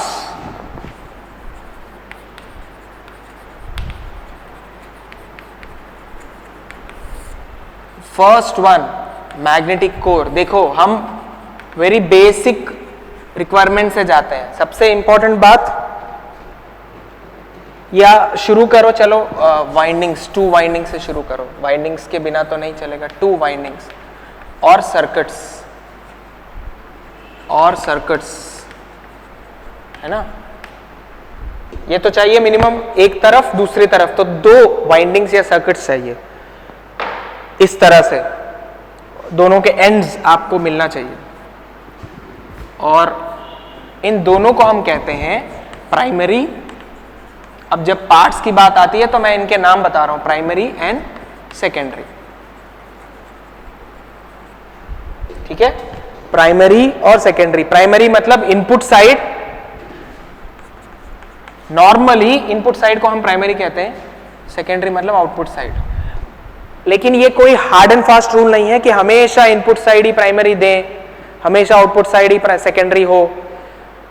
first one magnetic core. देखो हम वेरी बेसिक रिक्वायरमेंट से जाते हैं। सबसे इंपॉर्टेंट बात, या शुरू करो, चलो वाइंडिंग्स, 2 वाइंडिंग्स से शुरू करो, वाइंडिंग्स के बिना तो नहीं चलेगा। 2 वाइंडिंग्स और सर्किट्स, और सर्किट्स, है ना, ये तो चाहिए मिनिमम एक तरफ, दूसरी तरफ तो 2 वाइंडिंग्स या सर्किट्स चाहिए। इस तरह से दोनों के एंड्स आपको मिलना चाहिए, और इन दोनों को हम कहते हैं प्राइमरी। अब जब पार्ट्स की बात आती है तो मैं इनके नाम बता रहा हूं, प्राइमरी एंड सेकेंडरी, ठीक है, प्राइमरी और सेकेंडरी। प्राइमरी मतलब input side, normally input side को हम प्राइमरी कहते हैं, सेकेंडरी मतलब आउटपुट साइड। लेकिन ये कोई हार्ड एंड फास्ट रूल नहीं है कि हमेशा इनपुट साइड ही प्राइमरी दें, हमेशा आउटपुट साइड ही सेकेंडरी हो।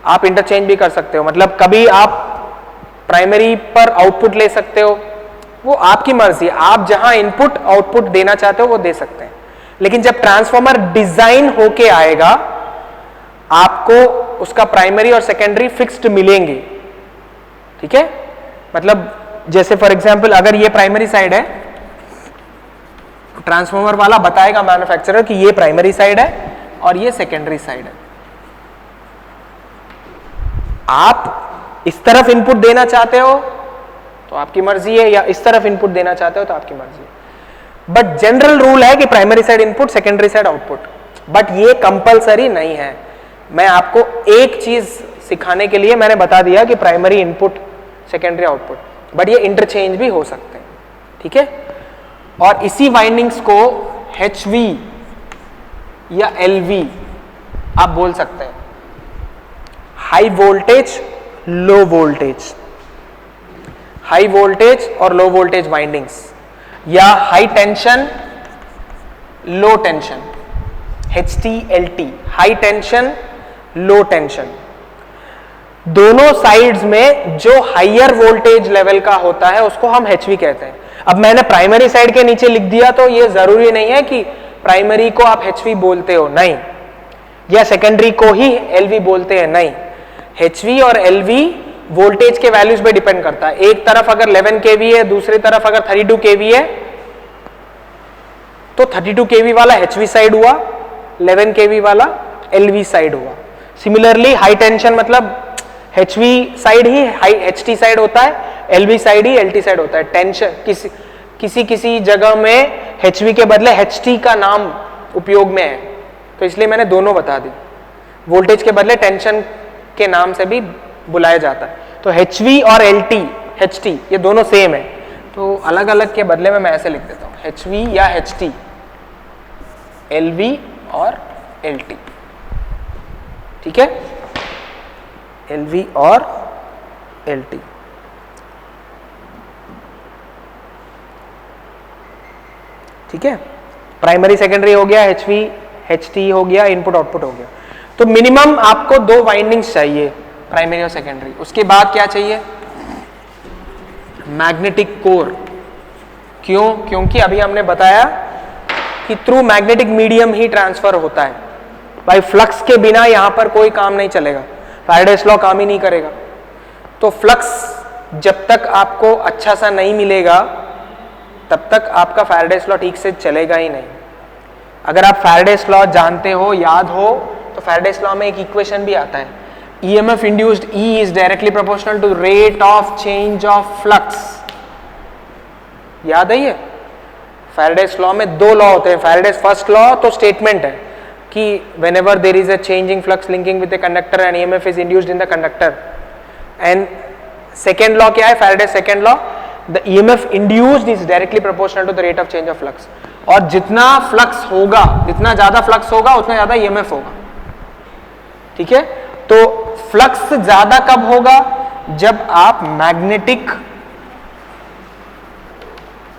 आप इंटरचेंज भी कर सकते हो, मतलब कभी आप प्राइमरी पर आउटपुट ले सकते हो, वो आपकी मर्जी, आप जहां इनपुट आउटपुट देना चाहते हो वो दे सकते हैं। लेकिन जब ट्रांसफॉर्मर डिजाइन होके आएगा आपको उसका प्राइमरी और सेकेंडरी फिक्स्ड मिलेंगे, ठीक है। मतलब जैसे फॉर एग्जांपल अगर ये प्राइमरी साइड है, ट्रांसफॉर्मर वाला बताएगा मैन्युफैक्चरर कि ये प्राइमरी साइड है और ये सेकेंडरी साइड है। आप इस तरफ इनपुट देना चाहते हो तो आपकी मर्जी है, या इस तरफ इनपुट देना चाहते हो तो आपकी मर्जी है। बट जनरल रूल है कि primary side input, secondary side output. But ये कंपलसरी नहीं है। मैं आपको एक चीज सिखाने के लिए मैंने बता दिया कि primary input secondary output, but ये इंटरचेंज भी हो सकते हैं, ठीक है। और इसी वाइंडिंग्स को HV या LV आप बोल सकते हैं, high voltage low voltage, high voltage और लो वोल्टेज वाइंडिंग्स, या हाई टेंशन लो टेंशन, HT/LT, हाई टेंशन लो टेंशन। दोनों साइड्स में जो हायर वोल्टेज लेवल का होता है उसको हम HV कहते हैं। अब मैंने प्राइमरी साइड के नीचे लिख दिया तो ये जरूरी नहीं है कि प्राइमरी को आप HV बोलते हो, नहीं, या सेकेंडरी को ही LV बोलते हैं, नहीं। HV और LV वोल्टेज के वैल्यूज पे डिपेंड करता है। एक तरफ अगर 11 kV है, दूसरी तरफ अगर 32 kV है, तो 32 kV वाला HV साइड हुआ, 11 kV वाला LV साइड हुआ। सिमिलरली हाई टेंशन मतलब HV साइड ही HT साइड होता है, LV साइड ही LT साइड होता है। टेंशन किसी जगह में HV के बदले HT का नाम उपयोग में है, तो इसलिए मैंने दोनों बता दी। वोल्टेज के बदले टेंशन के नाम से भी बुलाया जाता है। तो HV और LT HT ये दोनों सेम है, तो अलग अलग के बदले में मैं ऐसे लिख देता हूं, HV या HT, LV और LT, ठीक है, LV और LT। ठीक है, प्राइमरी सेकेंडरी हो गया, HV HT हो गया, इनपुट आउटपुट हो गया। तो मिनिमम आपको 2 वाइंडिंग्स चाहिए प्राइमरी और सेकेंडरी। उसके बाद क्या चाहिए? Magnetic core. क्यों? क्योंकि अभी हमने बताया कि थ्रू मैग्नेटिक मीडियम ही ट्रांसफर होता है। भाई फ्लक्स के बिना यहां पर कोई काम नहीं चलेगा, फैराडेस लॉ काम ही नहीं करेगा। तो फ्लक्स जब तक आपको अच्छा सा नहीं मिलेगा तब तक आपका फैराडेस लॉ ठीक से चलेगा ही नहीं। अगर आप फैराडेस लॉ जानते हो, याद हो, तो फैराडेस लॉ में एक इक्वेशन भी आता है, EMF induced E is directly proportional to rate of change of flux। याद है ये? फैराडेस लॉ में 2 लॉ होते हैं। फैराडेस फर्स्ट लॉ तो स्टेटमेंट है कि whenever there is a changing flux linking with a conductor and EMF is induced in the conductor, and second law क्या है? Faraday's second law, the EMF induced is directly proportional to the rate of change of flux। और जितना फ्लक्स होगा, जितना ज्यादा फ्लक्स होगा उतना ज्यादा EMF होगा, ठीक है। तो फ्लक्स ज्यादा कब होगा? जब आप मैग्नेटिक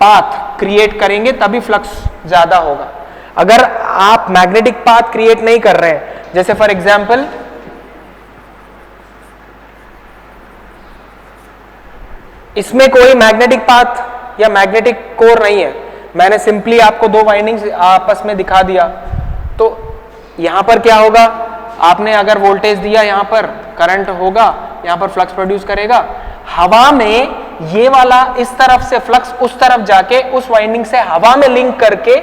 पाथ क्रिएट करेंगे तभी फ्लक्स ज्यादा होगा। अगर आप मैग्नेटिक पाथ क्रिएट नहीं कर रहे हैं, जैसे फॉर एग्जांपल इसमें कोई मैग्नेटिक पाथ या मैग्नेटिक कोर नहीं है, मैंने सिंपली आपको 2 वाइंडिंग्स आपस में दिखा दिया, तो यहां पर क्या होगा? आपने अगर वोल्टेज दिया, यहां पर करंट होगा, यहां पर फ्लक्स प्रोड्यूस करेगा। हवा में ये वाला इस तरफ से फ्लक्स उस तरफ जाके उस वाइंडिंग से हवा में लिंक करके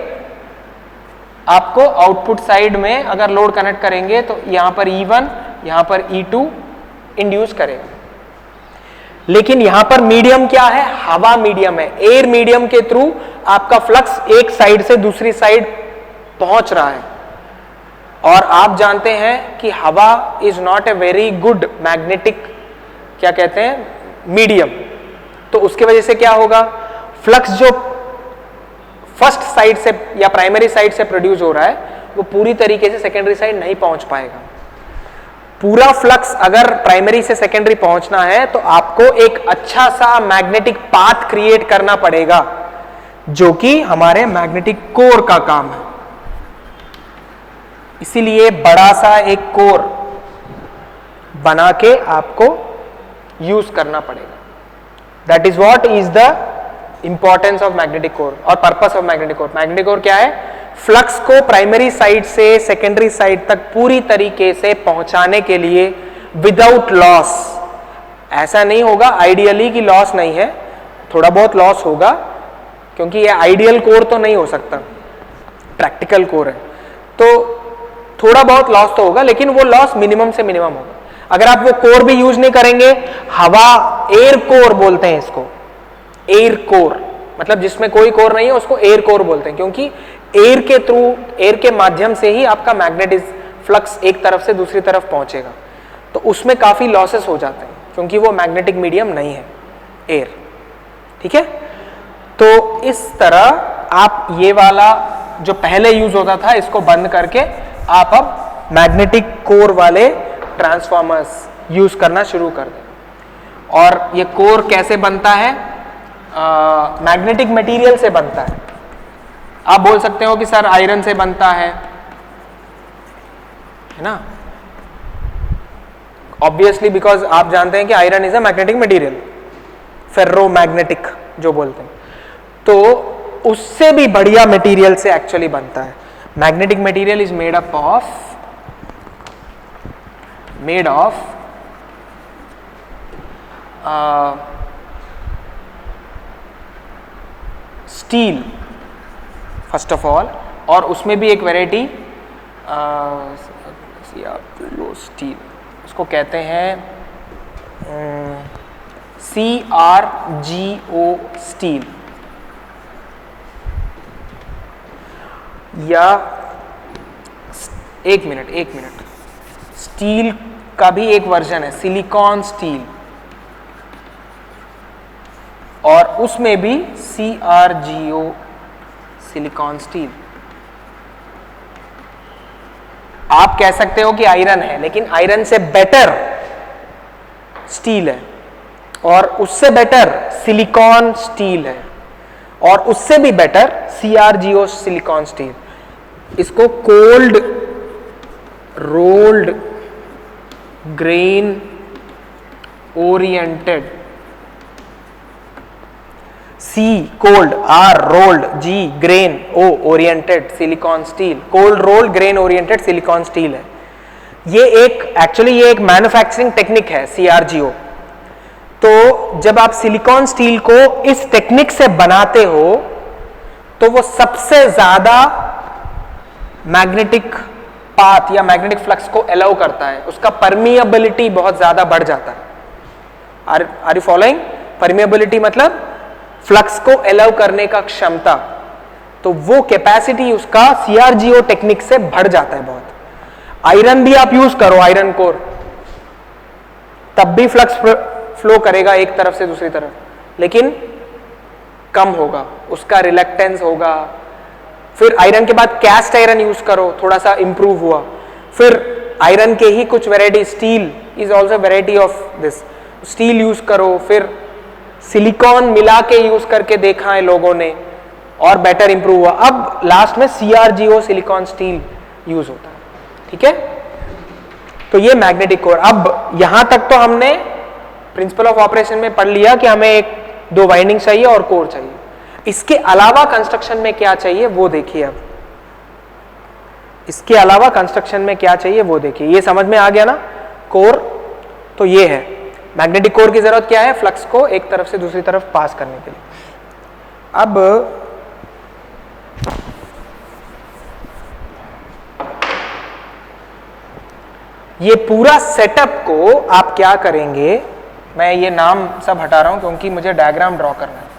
आपको आउटपुट साइड में अगर लोड कनेक्ट करेंगे तो यहां पर E1, यहां पर E2 इंड्यूस करेगा। लेकिन यहां पर मीडियम क्या है? हवा मीडियम है। एयर मीडियम के थ्रू आपका फ्लक्स एक साइड से दूसरी साइड पहुंच रहा है, और आप जानते हैं कि हवा is not a very good magnetic, क्या कहते हैं, मीडियम। तो उसके वजह से क्या होगा? फ्लक्स जो फर्स्ट साइड से या प्राइमरी साइड से प्रोड्यूस हो रहा है वो पूरी तरीके से सेकेंडरी साइड नहीं पहुंच पाएगा। पूरा फ्लक्स अगर प्राइमरी से सेकेंडरी पहुंचना है तो आपको एक अच्छा सा मैग्नेटिक पाथ क्रिएट करना पड़ेगा, जो कि हमारे मैग्नेटिक कोर का काम है। इसीलिए बड़ा सा एक कोर बना के आपको यूज करना पड़ेगा। That is what is the importance of magnetic core और purpose of magnetic core. Magnetic core क्या है? फ्लक्स को प्राइमरी साइड से सेकेंडरी साइड तक पूरी तरीके से पहुंचाने के लिए विदाउट लॉस। ऐसा नहीं होगा आइडियली कि लॉस नहीं है, थोड़ा बहुत लॉस होगा, क्योंकि ये आइडियल कोर तो नहीं हो सकता, प्रैक्टिकल कोर है, तो थोड़ा बहुत लॉस तो होगा, लेकिन वो लॉस मिनिमम से मिनिमम होगा। अगर आप वो कोर भी यूज नहीं करेंगे, हवा, एयर कोर बोलते हैं इसको, एयर कोर मतलब जिसमें कोई कोर नहीं है उसको एयर कोर बोलते हैं, क्योंकि एयर के थ्रू, एयर के माध्यम से ही आपका मैग्नेटिक फ्लक्स एक तरफ से दूसरी तरफ पहुंचेगा, तो उसमें काफी लॉसेस हो जाते हैं क्योंकि वो मैग्नेटिक मीडियम नहीं है एयर। ठीक है, तो इस तरह आप ये वाला जो पहले यूज होता था इसको बंद करके आप अब मैग्नेटिक कोर वाले ट्रांसफॉर्मर्स यूज करना शुरू कर दें। और ये कोर कैसे बनता है? मैग्नेटिक मटेरियल से बनता है। आप बोल सकते हो कि सर आयरन से बनता है ना? ऑब्वियसली, बिकॉज आप जानते हैं कि iron is a magnetic material, ferromagnetic जो बोलते हैं, तो उससे भी बढ़िया मटेरियल से एक्चुअली बनता है। Magnetic material is made of steel first of all, और उसमें भी एक वेराइटी स्टील, उसको कहते हैं CRGO स्टील, या एक मिनट स्टील का भी एक वर्जन है सिलिकॉन स्टील, और उसमें भी CRGO सिलिकॉन स्टील। आप कह सकते हो कि आयरन है, लेकिन आयरन से बेटर स्टील है, और उससे बेटर सिलिकॉन स्टील है, और उससे भी बेटर CRGO सिलिकॉन स्टील। इसको cold rolled grain oriented, C cold, R rolled, G grain, O oriented silicon steel, cold rolled grain oriented silicon steel है। ये एक मैन्युफैक्चरिंग टेक्निक है CRGO। तो जब आप सिलिकॉन स्टील को इस टेक्निक से बनाते हो तो वो सबसे ज्यादा मैग्नेटिक पाथ या मैग्नेटिक फ्लक्स को अलाउ करता है, उसका परमिएबिलिटी बहुत ज्यादा बढ़ जाता है। Are you following? परमिएबिलिटी मतलब फ्लक्स को अलाउ करने का क्षमता, तो वो कैपेसिटी उसका CRGO टेक्निक से बढ़ जाता है बहुत। आयरन भी आप यूज करो, आयरन कोर, तब भी फ्लक्स फ्लो करेगा एक तरफ से दूसरी तरफ, लेकिन कम होगा, उसका रिलक्टेंस होगा। फिर आयरन के बाद कैस्ट आयरन यूज करो, थोड़ा सा इंप्रूव हुआ। फिर आयरन के ही कुछ variety, steel is also variety of this, steel use करो। फिर सिलिकॉन मिला के यूज करके देखा है लोगों ने और बेटर इंप्रूव हुआ। अब लास्ट में CRGO सिलिकॉन स्टील यूज होता है। ठीक है, तो ये मैग्नेटिक कोर। अब यहां तक तो हमने प्रिंसिपल ऑफ ऑपरेशन में पढ़ लिया कि हमें दो वाइंडिंग चाहिए और कोर चाहिए। इसके अलावा कंस्ट्रक्शन में क्या चाहिए वो देखिए। अब इसके अलावा कंस्ट्रक्शन में क्या चाहिए वो देखिए। ये समझ में आ गया ना? कोर तो ये है। मैग्नेटिक कोर की जरूरत क्या है? फ्लक्स को एक तरफ से दूसरी तरफ पास करने के लिए। अब ये पूरा सेटअप को आप क्या करेंगे, मैं ये नाम सब हटा रहा हूं क्योंकि मुझे डायग्राम ड्रॉ करना है।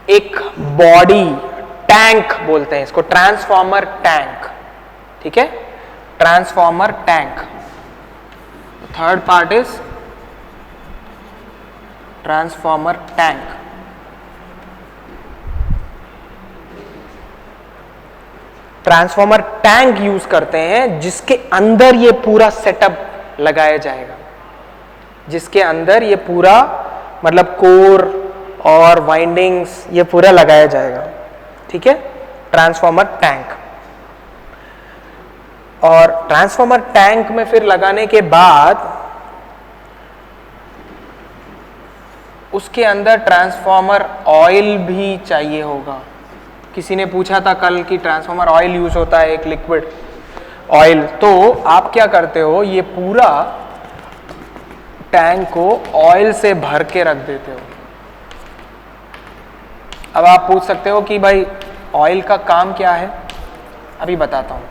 एक बॉडी टैंक बोलते हैं इसको, ट्रांसफॉर्मर टैंक। ठीक है, transformer tank. Third part is transformer tank. Transformer tank use करते हैं जिसके अंदर ये पूरा सेटअप लगाया जाएगा, जिसके अंदर ये पूरा मतलब कोर और वाइंडिंग्स ये पूरा लगाया जाएगा। ठीक है, ट्रांसफॉर्मर टैंक। और ट्रांसफॉर्मर टैंक में फिर लगाने के बाद उसके अंदर ट्रांसफॉर्मर ऑयल भी चाहिए होगा। किसी ने पूछा था कल कि ट्रांसफॉर्मर ऑयल यूज होता है, एक लिक्विड ऑयल। तो आप क्या करते हो, ये पूरा टैंक को ऑयल से भर के रख देते हो। अब आप पूछ सकते हो कि भाई ऑयल का काम क्या है, अभी बताता हूं।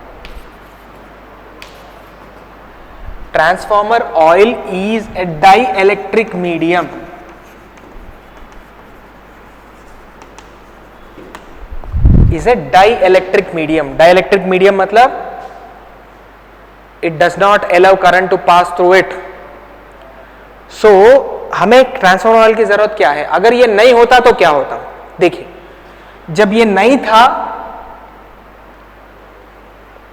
Transformer oil is a dielectric medium. Is a dielectric medium. Dielectric medium मतलब it does not allow current to pass through it. So हमें ट्रांसफॉर्मर ऑयल की जरूरत क्या है? अगर ये नहीं होता तो क्या होता? देखिए, जब ये नहीं था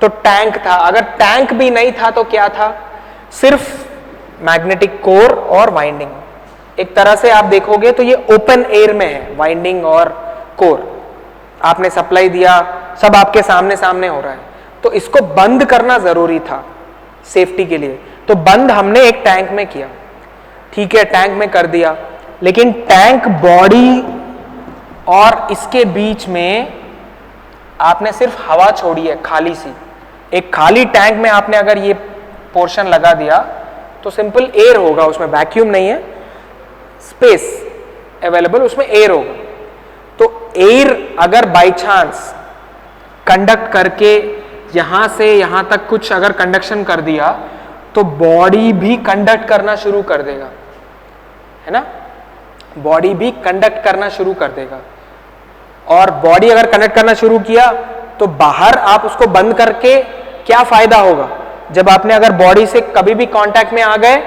तो टैंक था. अगर टैंक भी नहीं था तो क्या था? सिर्फ मैग्नेटिक कोर और वाइंडिंग. एक तरह से आप देखोगे तो ये ओपन एयर में है, वाइंडिंग और कोर. आपने सप्लाई दिया, सब आपके सामने सामने हो रहा है, तो इसको बंद करना जरूरी था सेफ्टी के लिए. तो बंद हमने एक टैंक में किया. ठीक है, टैंक में कर दिया, लेकिन टैंक बॉडी और इसके बीच में आपने सिर्फ हवा छोड़ी है, खाली सी. एक खाली टैंक में आपने अगर ये पोर्शन लगा दिया तो सिंपल एयर होगा, उसमें वैक्यूम नहीं है, स्पेस अवेलेबल, उसमें एयर होगा. तो एयर अगर बाय चांस कंडक्ट करके यहां से यहां तक कुछ अगर कंडक्शन कर दिया तो बॉडी भी कंडक्ट करना शुरू कर देगा, है ना. बॉडी भी कंडक्ट करना शुरू कर देगा. और बॉडी अगर कंडक्ट करना शुरू किया तो बाहर आप उसको बंद करके क्या फायदा होगा? जब आपने अगर बॉडी से कभी भी कांटेक्ट में आ गए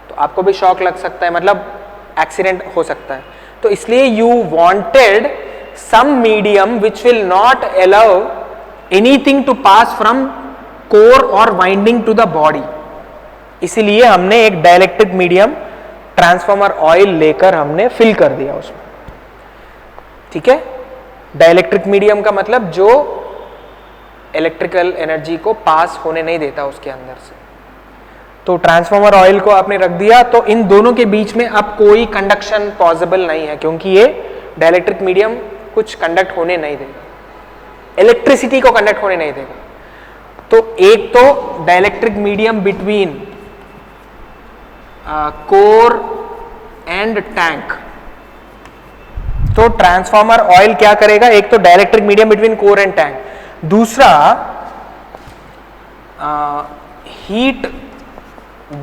तो आपको भी शॉक लग सकता है, मतलब एक्सीडेंट हो सकता है. तो इसलिए you wanted some medium which will not allow anything to pass from core और वाइंडिंग टू द बॉडी. इसीलिए हमने एक डाइइलेक्ट्रिक मीडियम ट्रांसफॉर्मर ऑयल लेकर हमने फिल कर दिया उसमें. ठीक है, डाइइलेक्ट्रिक मीडियम का मतलब जो इलेक्ट्रिकल एनर्जी को पास होने नहीं देता उसके अंदर से. तो ट्रांसफॉर्मर ऑयल को आपने रख दिया, तो इन दोनों के बीच में अब कोई कंडक्शन पॉसिबल नहीं है, क्योंकि ये डाइइलेक्ट्रिक मीडियम कुछ कंडक्ट होने नहीं देगा, इलेक्ट्रिसिटी को कंडक्ट होने नहीं देगा. तो एक तो dielectric medium between core and tank. तो ट्रांसफॉर्मर ऑयल क्या करेगा? एक तो dielectric medium between core and tank. दूसरा हीट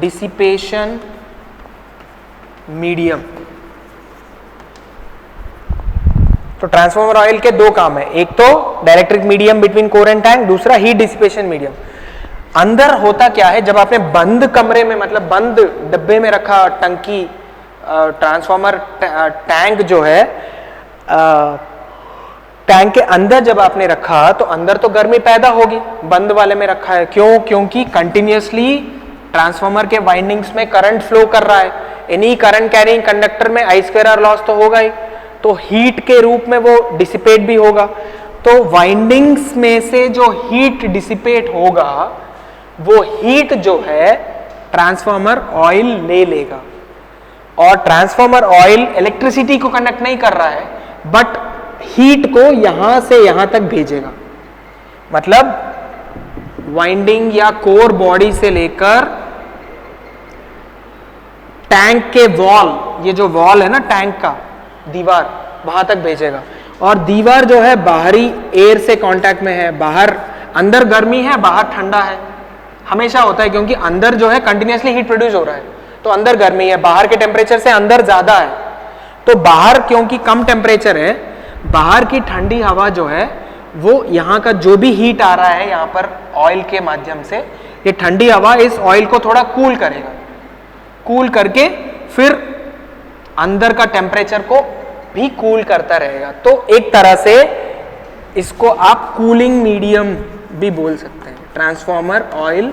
डिसिपेशन मीडियम. तो ट्रांसफॉर्मर ऑयल के दो काम है, एक तो dielectric medium between core and tank, दूसरा हीट डिसिपेशन मीडियम. अंदर होता क्या है, जब आपने बंद कमरे में, मतलब बंद डब्बे में रखा टंकी, ट्रांसफॉर्मर टैंक जो है, टैंक के अंदर जब आपने रखा तो अंदर तो गर्मी पैदा होगी. बंद वाले में रखा है, क्यों? क्योंकि कंटिन्यूअसली ट्रांसफॉर्मर के वाइंडिंग्स में करंट फ्लो कर रहा है. एनी करंट कैरिंग कंडक्टर में आई स्क्वायर आर लॉस तो होगा ही, तो हीट के रूप में वो डिसिपेट भी होगा. तो वाइंडिंग्स में से जो हीट डिसिपेट होगा वो हीट जो है ट्रांसफॉर्मर ऑयल ले लेगा. और ट्रांसफॉर्मर ऑयल इलेक्ट्रिसिटी को कंडक्ट नहीं कर रहा है, बट हीट को यहां से यहां तक भेजेगा. मतलब वाइंडिंग या कोर बॉडी से लेकर टैंक के वॉल, ये जो वॉल है ना टैंक का, दीवार, वहां तक भेजेगा. और दीवार जो है बाहरी एयर से कांटेक्ट में है, बाहर अंदर गर्मी है, बाहर ठंडा है. हमेशा होता है, क्योंकि अंदर जो है कंटिन्यूअसली हीट प्रोड्यूस हो रहा है, तो अंदर गर्मी है, बाहर के टेम्परेचर से अंदर ज्यादा है. तो बाहर क्योंकि कम टेम्परेचर है, बाहर की ठंडी हवा जो है वो यहाँ का जो भी हीट आ रहा है यहाँ पर ऑयल के माध्यम से, ये ठंडी हवा इस ऑयल को थोड़ा कूल करेगा. कूल करके फिर अंदर का टेम्परेचर को भी कूल करता रहेगा. तो एक तरह से इसको आप कूलिंग मीडियम भी बोल सकते हैं. Transformer oil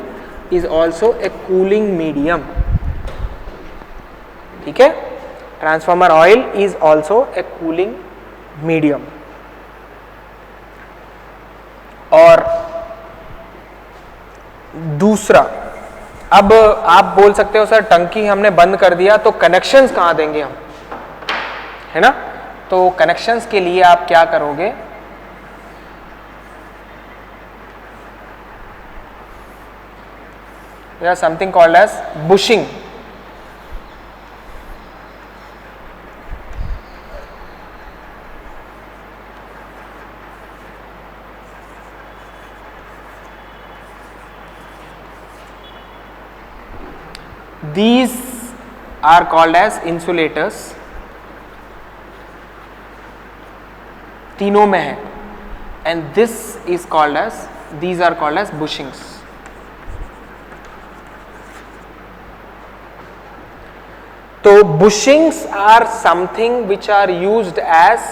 is also a cooling medium. ठीक है, transformer oil is also a cooling medium. और दूसरा, अब आप बोल सकते हो सर टंकी हमने बंद कर दिया तो कनेक्शंस कहां देंगे हम, है ना. तो कनेक्शंस के लिए आप क्या करोगे, there is something called as bushing. these are called as insulators, तीनों में है, and this is called as, these are called as bushings. तो bushings are something which are used as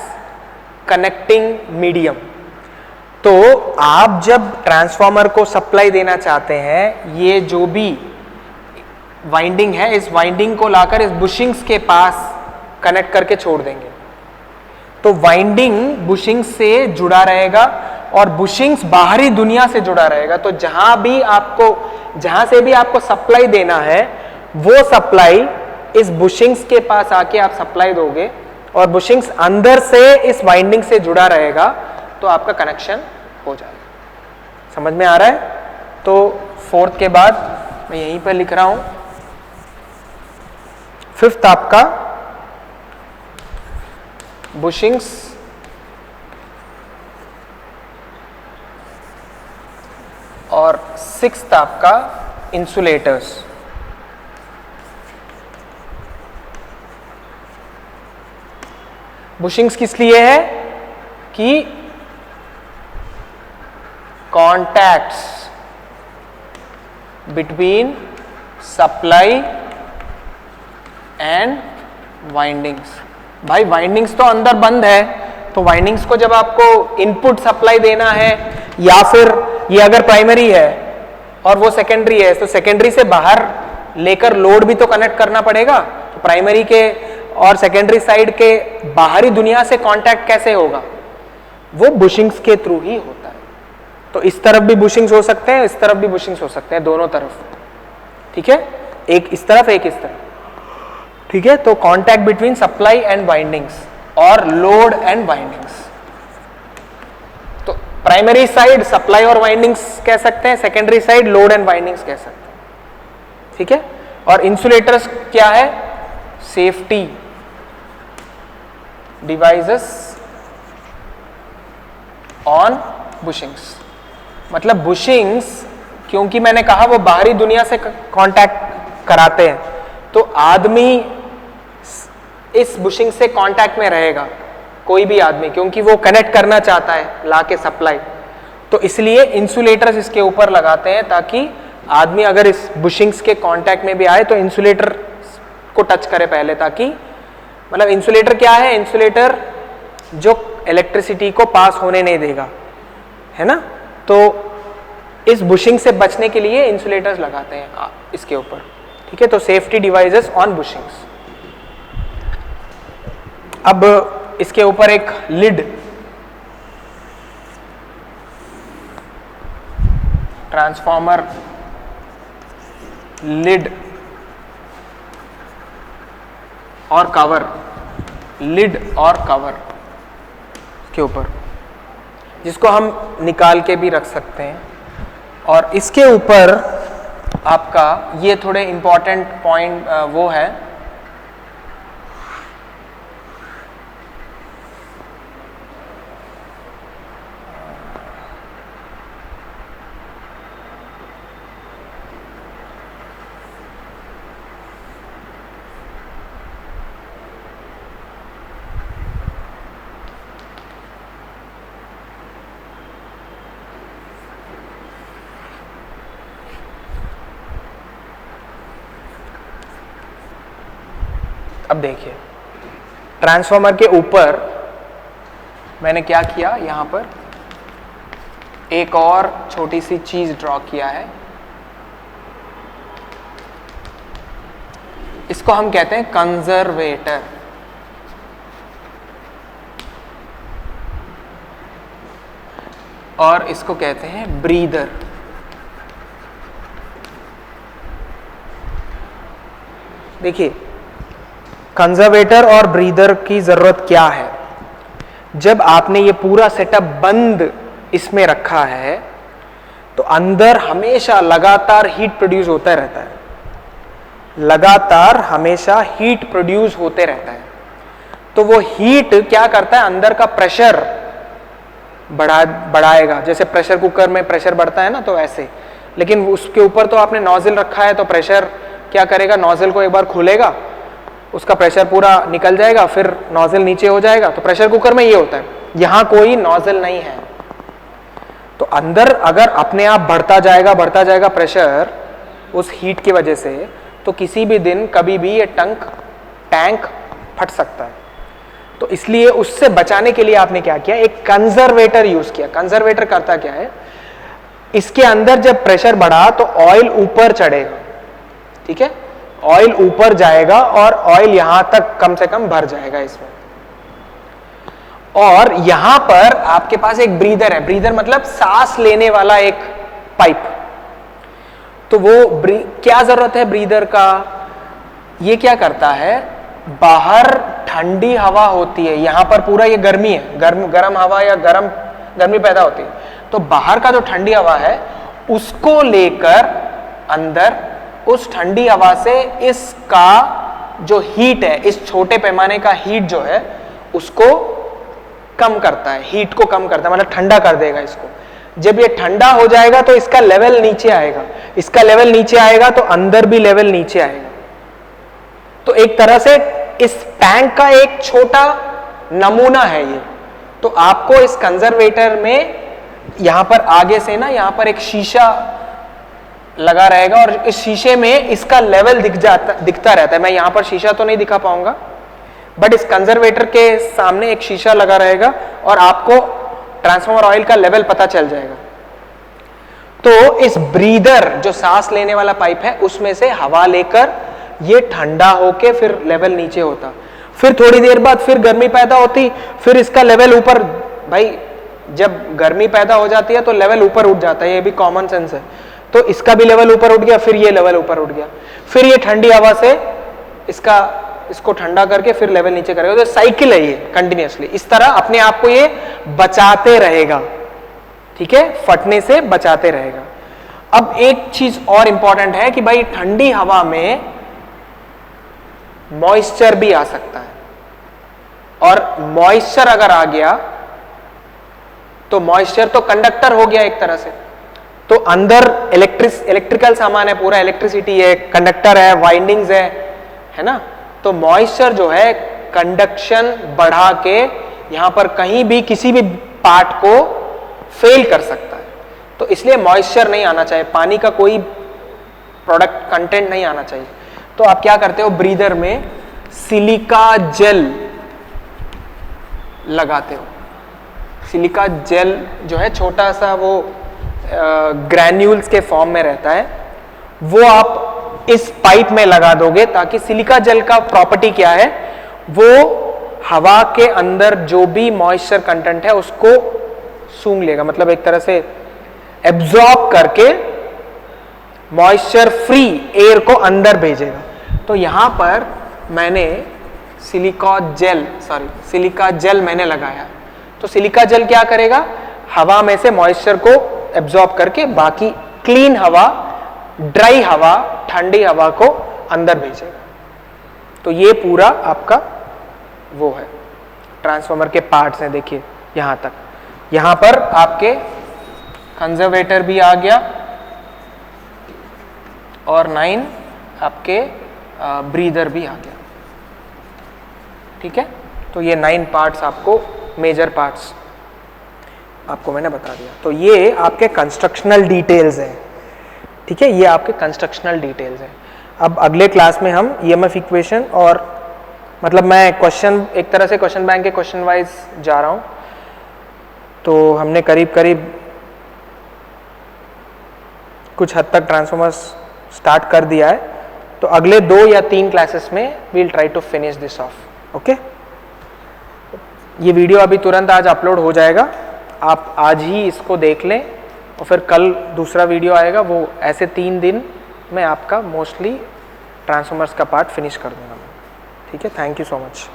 connecting medium. तो आप जब ट्रांसफॉर्मर को सप्लाई देना चाहते हैं, ये जो भी वाइंडिंग है, इस वाइंडिंग को लाकर इस बुशिंग्स के पास कनेक्ट करके छोड़ देंगे, तो वाइंडिंग बुशिंग्स से जुड़ा रहेगा और बुशिंग्स बाहरी दुनिया से जुड़ा रहेगा। तो जहां से भी आपको सप्लाई देना है, वो सप्लाई इस बुशिंग्स के पास आके आप सप्लाई दोगे और बुशिंग्स अंदर से इस वाइंडिंग से जुड़ा रहेगा, तो आपका कनेक्शन हो जाएगा। समझ में आ रहा है? तो फोर्थ के बाद मैं यहीं पर लिख रहा हूं, फिफ्थ आपका बुशिंग्स और सिक्स्थ आपका इंसुलेटर्स। बुशिंग्स किस लिए है कि contacts between supply and windings. भाई वाइंडिंग्स तो अंदर बंद है, तो वाइंडिंग्स को जब आपको इनपुट सप्लाई देना है, या फिर ये अगर प्राइमरी है और वो सेकेंडरी है, तो सेकेंडरी से बाहर लेकर लोड भी तो कनेक्ट करना पड़ेगा। तो प्राइमरी के और सेकेंडरी साइड के बाहरी दुनिया से कांटेक्ट कैसे होगा? वो बुशिंग्स के थ्रू ही होता है। तो इस तरफ भी बुशिंग्स हो सकते हैं, इस तरफ भी बुशिंग्स हो सकते हैं, दोनों तरफ। ठीक है, एक इस तरफ एक इस तरफ। ठीक है, तो contact between supply and windings और लोड एंड वाइंडिंग्स। तो प्राइमरी साइड सप्लाई और वाइंडिंग्स कह सकते हैं, secondary side load and windings कह सकते हैं। ठीक है, और इंसुलेटर्स क्या है? Safety devices on bushings. मतलब बुशिंग्स, क्योंकि मैंने कहा वो बाहरी दुनिया से कांटेक्ट कराते हैं, तो आदमी इस बुशिंग से कांटेक्ट में रहेगा, कोई भी आदमी, क्योंकि वो कनेक्ट करना चाहता है लाके सप्लाई। तो इसलिए इंसुलेटर्स इसके ऊपर लगाते हैं, ताकि आदमी अगर इस बुशिंग्स के कांटेक्ट में भी आए तो इंसुलेटर को टच करे पहले, ताकि मतलब इंसुलेटर क्या है? इंसुलेटर जो इलेक्ट्रिसिटी को पास होने नहीं देगा, है ना। तो इस बुशिंग से बचने के लिए इंसुलेटर्स लगाते हैं इसके ऊपर। ठीक है, तो सेफ्टी डिवाइसेस ऑन बुशिंग्स। अब इसके ऊपर एक लिड, ट्रांसफॉर्मर लिड और कवर, लिड और कवर के ऊपर, जिसको हम निकाल के भी रख सकते हैं। और इसके ऊपर आपका ये थोड़े इंपॉर्टेंट पॉइंट वो है, अब देखिए ट्रांसफॉर्मर के ऊपर मैंने क्या किया, यहां पर एक और छोटी सी चीज ड्रॉ किया है। इसको हम कहते हैं कंजर्वेटर। और इसको कहते हैं ब्रीदर। देखिए कंजर्वेटर और ब्रीदर की जरूरत क्या है? जब आपने ये पूरा सेटअप बंद इसमें रखा है, तो अंदर हमेशा लगातार हीट प्रोड्यूस होता रहता है, लगातार हमेशा हीट प्रोड्यूस होते रहता है। तो वो हीट क्या करता है? अंदर का प्रेशर बढ़ाएगा। जैसे प्रेशर कुकर में प्रेशर बढ़ता है ना, तो ऐसे। लेकिन उसके ऊपर तो आपने नोजल रखा है, तो प्रेशर क्या करेगा, नोजल को एक बार खोलेगा, उसका प्रेशर पूरा निकल जाएगा, फिर नोजल नीचे हो जाएगा। तो प्रेशर कुकर में ये होता है, यहां कोई नोजल नहीं है, तो अंदर अगर अपने आप बढ़ता जाएगा प्रेशर उस हीट की वजह से, तो किसी भी दिन कभी भी ये टैंक फट सकता है। तो इसलिए उससे बचाने के लिए आपने क्या किया, एक कंजर्वेटर यूज किया। कंजर्वेटर करता क्या है, इसके अंदर जब प्रेशर बढ़ा तो ऑयल ऊपर चढ़ेगा, ठीक है, ऑयल ऊपर जाएगा और ऑयल यहां तक कम से कम भर जाएगा इसमें। और यहां पर आपके पास एक ब्रीदर है, ब्रीदर मतलब सांस लेने वाला एक पाइप। तो वो क्या जरूरत है ब्रीदर का, ये क्या करता है, बाहर ठंडी हवा होती है, यहां पर पूरा ये गर्मी है, गर्म हवा या गर्मी पैदा होती है, तो बाहर का जो ठंडी हवा है उसको लेकर अंदर, उस ठंडी हवा से इसका जो हीट है, इस छोटे पैमाने का हीट जो है उसको कम करता है, हीट को कम करता है, मतलब ठंडा कर देगा इसको। जब ये ठंडा हो जाएगा तो इसका लेवल नीचे आएगा, इसका लेवल नीचे आएगा तो अंदर भी लेवल नीचे आएगा। तो एक तरह से इस टैंक का एक छोटा नमूना है ये। तो आपको इस कंजर्वेटर में यहां पर आगे से ना, यहां पर एक शीशा लगा रहेगा और इस शीशे में इसका लेवल दिखता रहता है। मैं यहां पर शीशा तो नहीं दिखा पाऊंगा, बट इस कंजर्वेटर के सामने एक शीशा लगा रहेगा और आपको ट्रांसफार्मर ऑयल का लेवल पता चल जाएगा। तो इस ब्रीदर, जो सांस लेने वाला पाइप है, उसमें से हवा लेकर ये ठंडा होके फिर लेवल नीचे होता, फिर थोड़ी देर बाद फिर गर्मी पैदा होती, फिर इसका लेवल ऊपर। भाई जब गर्मी पैदा हो जाती है तो लेवल ऊपर उठ जाता है, ये भी कॉमन सेंस है। तो इसका भी लेवल ऊपर उठ गया, फिर ये लेवल ऊपर उठ गया, फिर ये ठंडी हवा से इसको ठंडा करके फिर लेवल नीचे करेगा। तो साइकिल है ये कंटिन्यूअसली, इस तरह अपने आप को ये बचाते रहेगा, ठीक है, फटने से बचाते रहेगा। अब एक चीज और इंपॉर्टेंट है कि भाई ठंडी हवा में मॉइस्चर भी आ सकता है, और मॉइस्चर अगर आ गया तो मॉइस्चर तो कंडक्टर हो गया एक तरह से। तो अंदर इलेक्ट्रिकल सामान है, पूरा इलेक्ट्रिसिटी है, कंडक्टर है, वाइंडिंग्स है ना। तो मॉइस्चर जो है कंडक्शन बढ़ा के यहां पर कहीं भी किसी भी पार्ट को फेल कर सकता है। तो इसलिए मॉइस्चर नहीं आना चाहिए, पानी का कोई प्रोडक्ट कंटेंट नहीं आना चाहिए। तो आप क्या करते हो, ब्रीदर में सिलिका जेल लगाते हो। सिलिका जेल जो है छोटा सा वो ग्रैन्यूल्स के फॉर्म में रहता है, वो आप इस पाइप में लगा दोगे, ताकि सिलिका जेल का प्रॉपर्टी क्या है, वो हवा के अंदर जो भी मॉइस्चर कंटेंट है उसको सूंघ लेगा, मतलब एक तरह से एब्जॉर्ब करके मॉइस्चर फ्री एयर को अंदर भेजेगा। तो यहां पर मैंने सिलिका जेल मैंने लगाया। तो सिलिका जेल क्या करेगा, हवा में से मॉइस्चर को एब्जॉर्ब करके बाकी क्लीन हवा, ड्राई हवा, ठंडी हवा को अंदर भेजेगा। तो ये पूरा आपका वो है, ट्रांसफार्मर के पार्ट्स हैं। देखिए यहां तक, यहां पर आपके कंजर्वेटर भी आ गया और 9 आपके ब्रीदर भी आ गया, ठीक है। तो ये 9 पार्ट्स आपको, मेजर पार्ट्स आपको मैंने बता दिया। तो ये आपके कंस्ट्रक्शनल डिटेल्स हैं, ठीक है, ये आपके कंस्ट्रक्शनल डिटेल्स हैं। अब अगले क्लास में हम ईएमएफ इक्वेशन, और मतलब मैं क्वेश्चन, एक तरह से क्वेश्चन बैंक के क्वेश्चन वाइज जा रहा हूँ। तो हमने करीब करीब कुछ हद तक ट्रांसफॉर्मर्स स्टार्ट कर दिया है। तो अगले 2 या 3 क्लासेस में we'll try to finish this off, okay. ये वीडियो अभी तुरंत आज अपलोड हो जाएगा, आप आज ही इसको देख लें, और फिर कल दूसरा वीडियो आएगा। वो ऐसे 3 दिन में आपका मोस्टली ट्रांसफॉर्मर्स का पार्ट फिनिश कर दूंगा मैं, ठीक है। Thank you so much.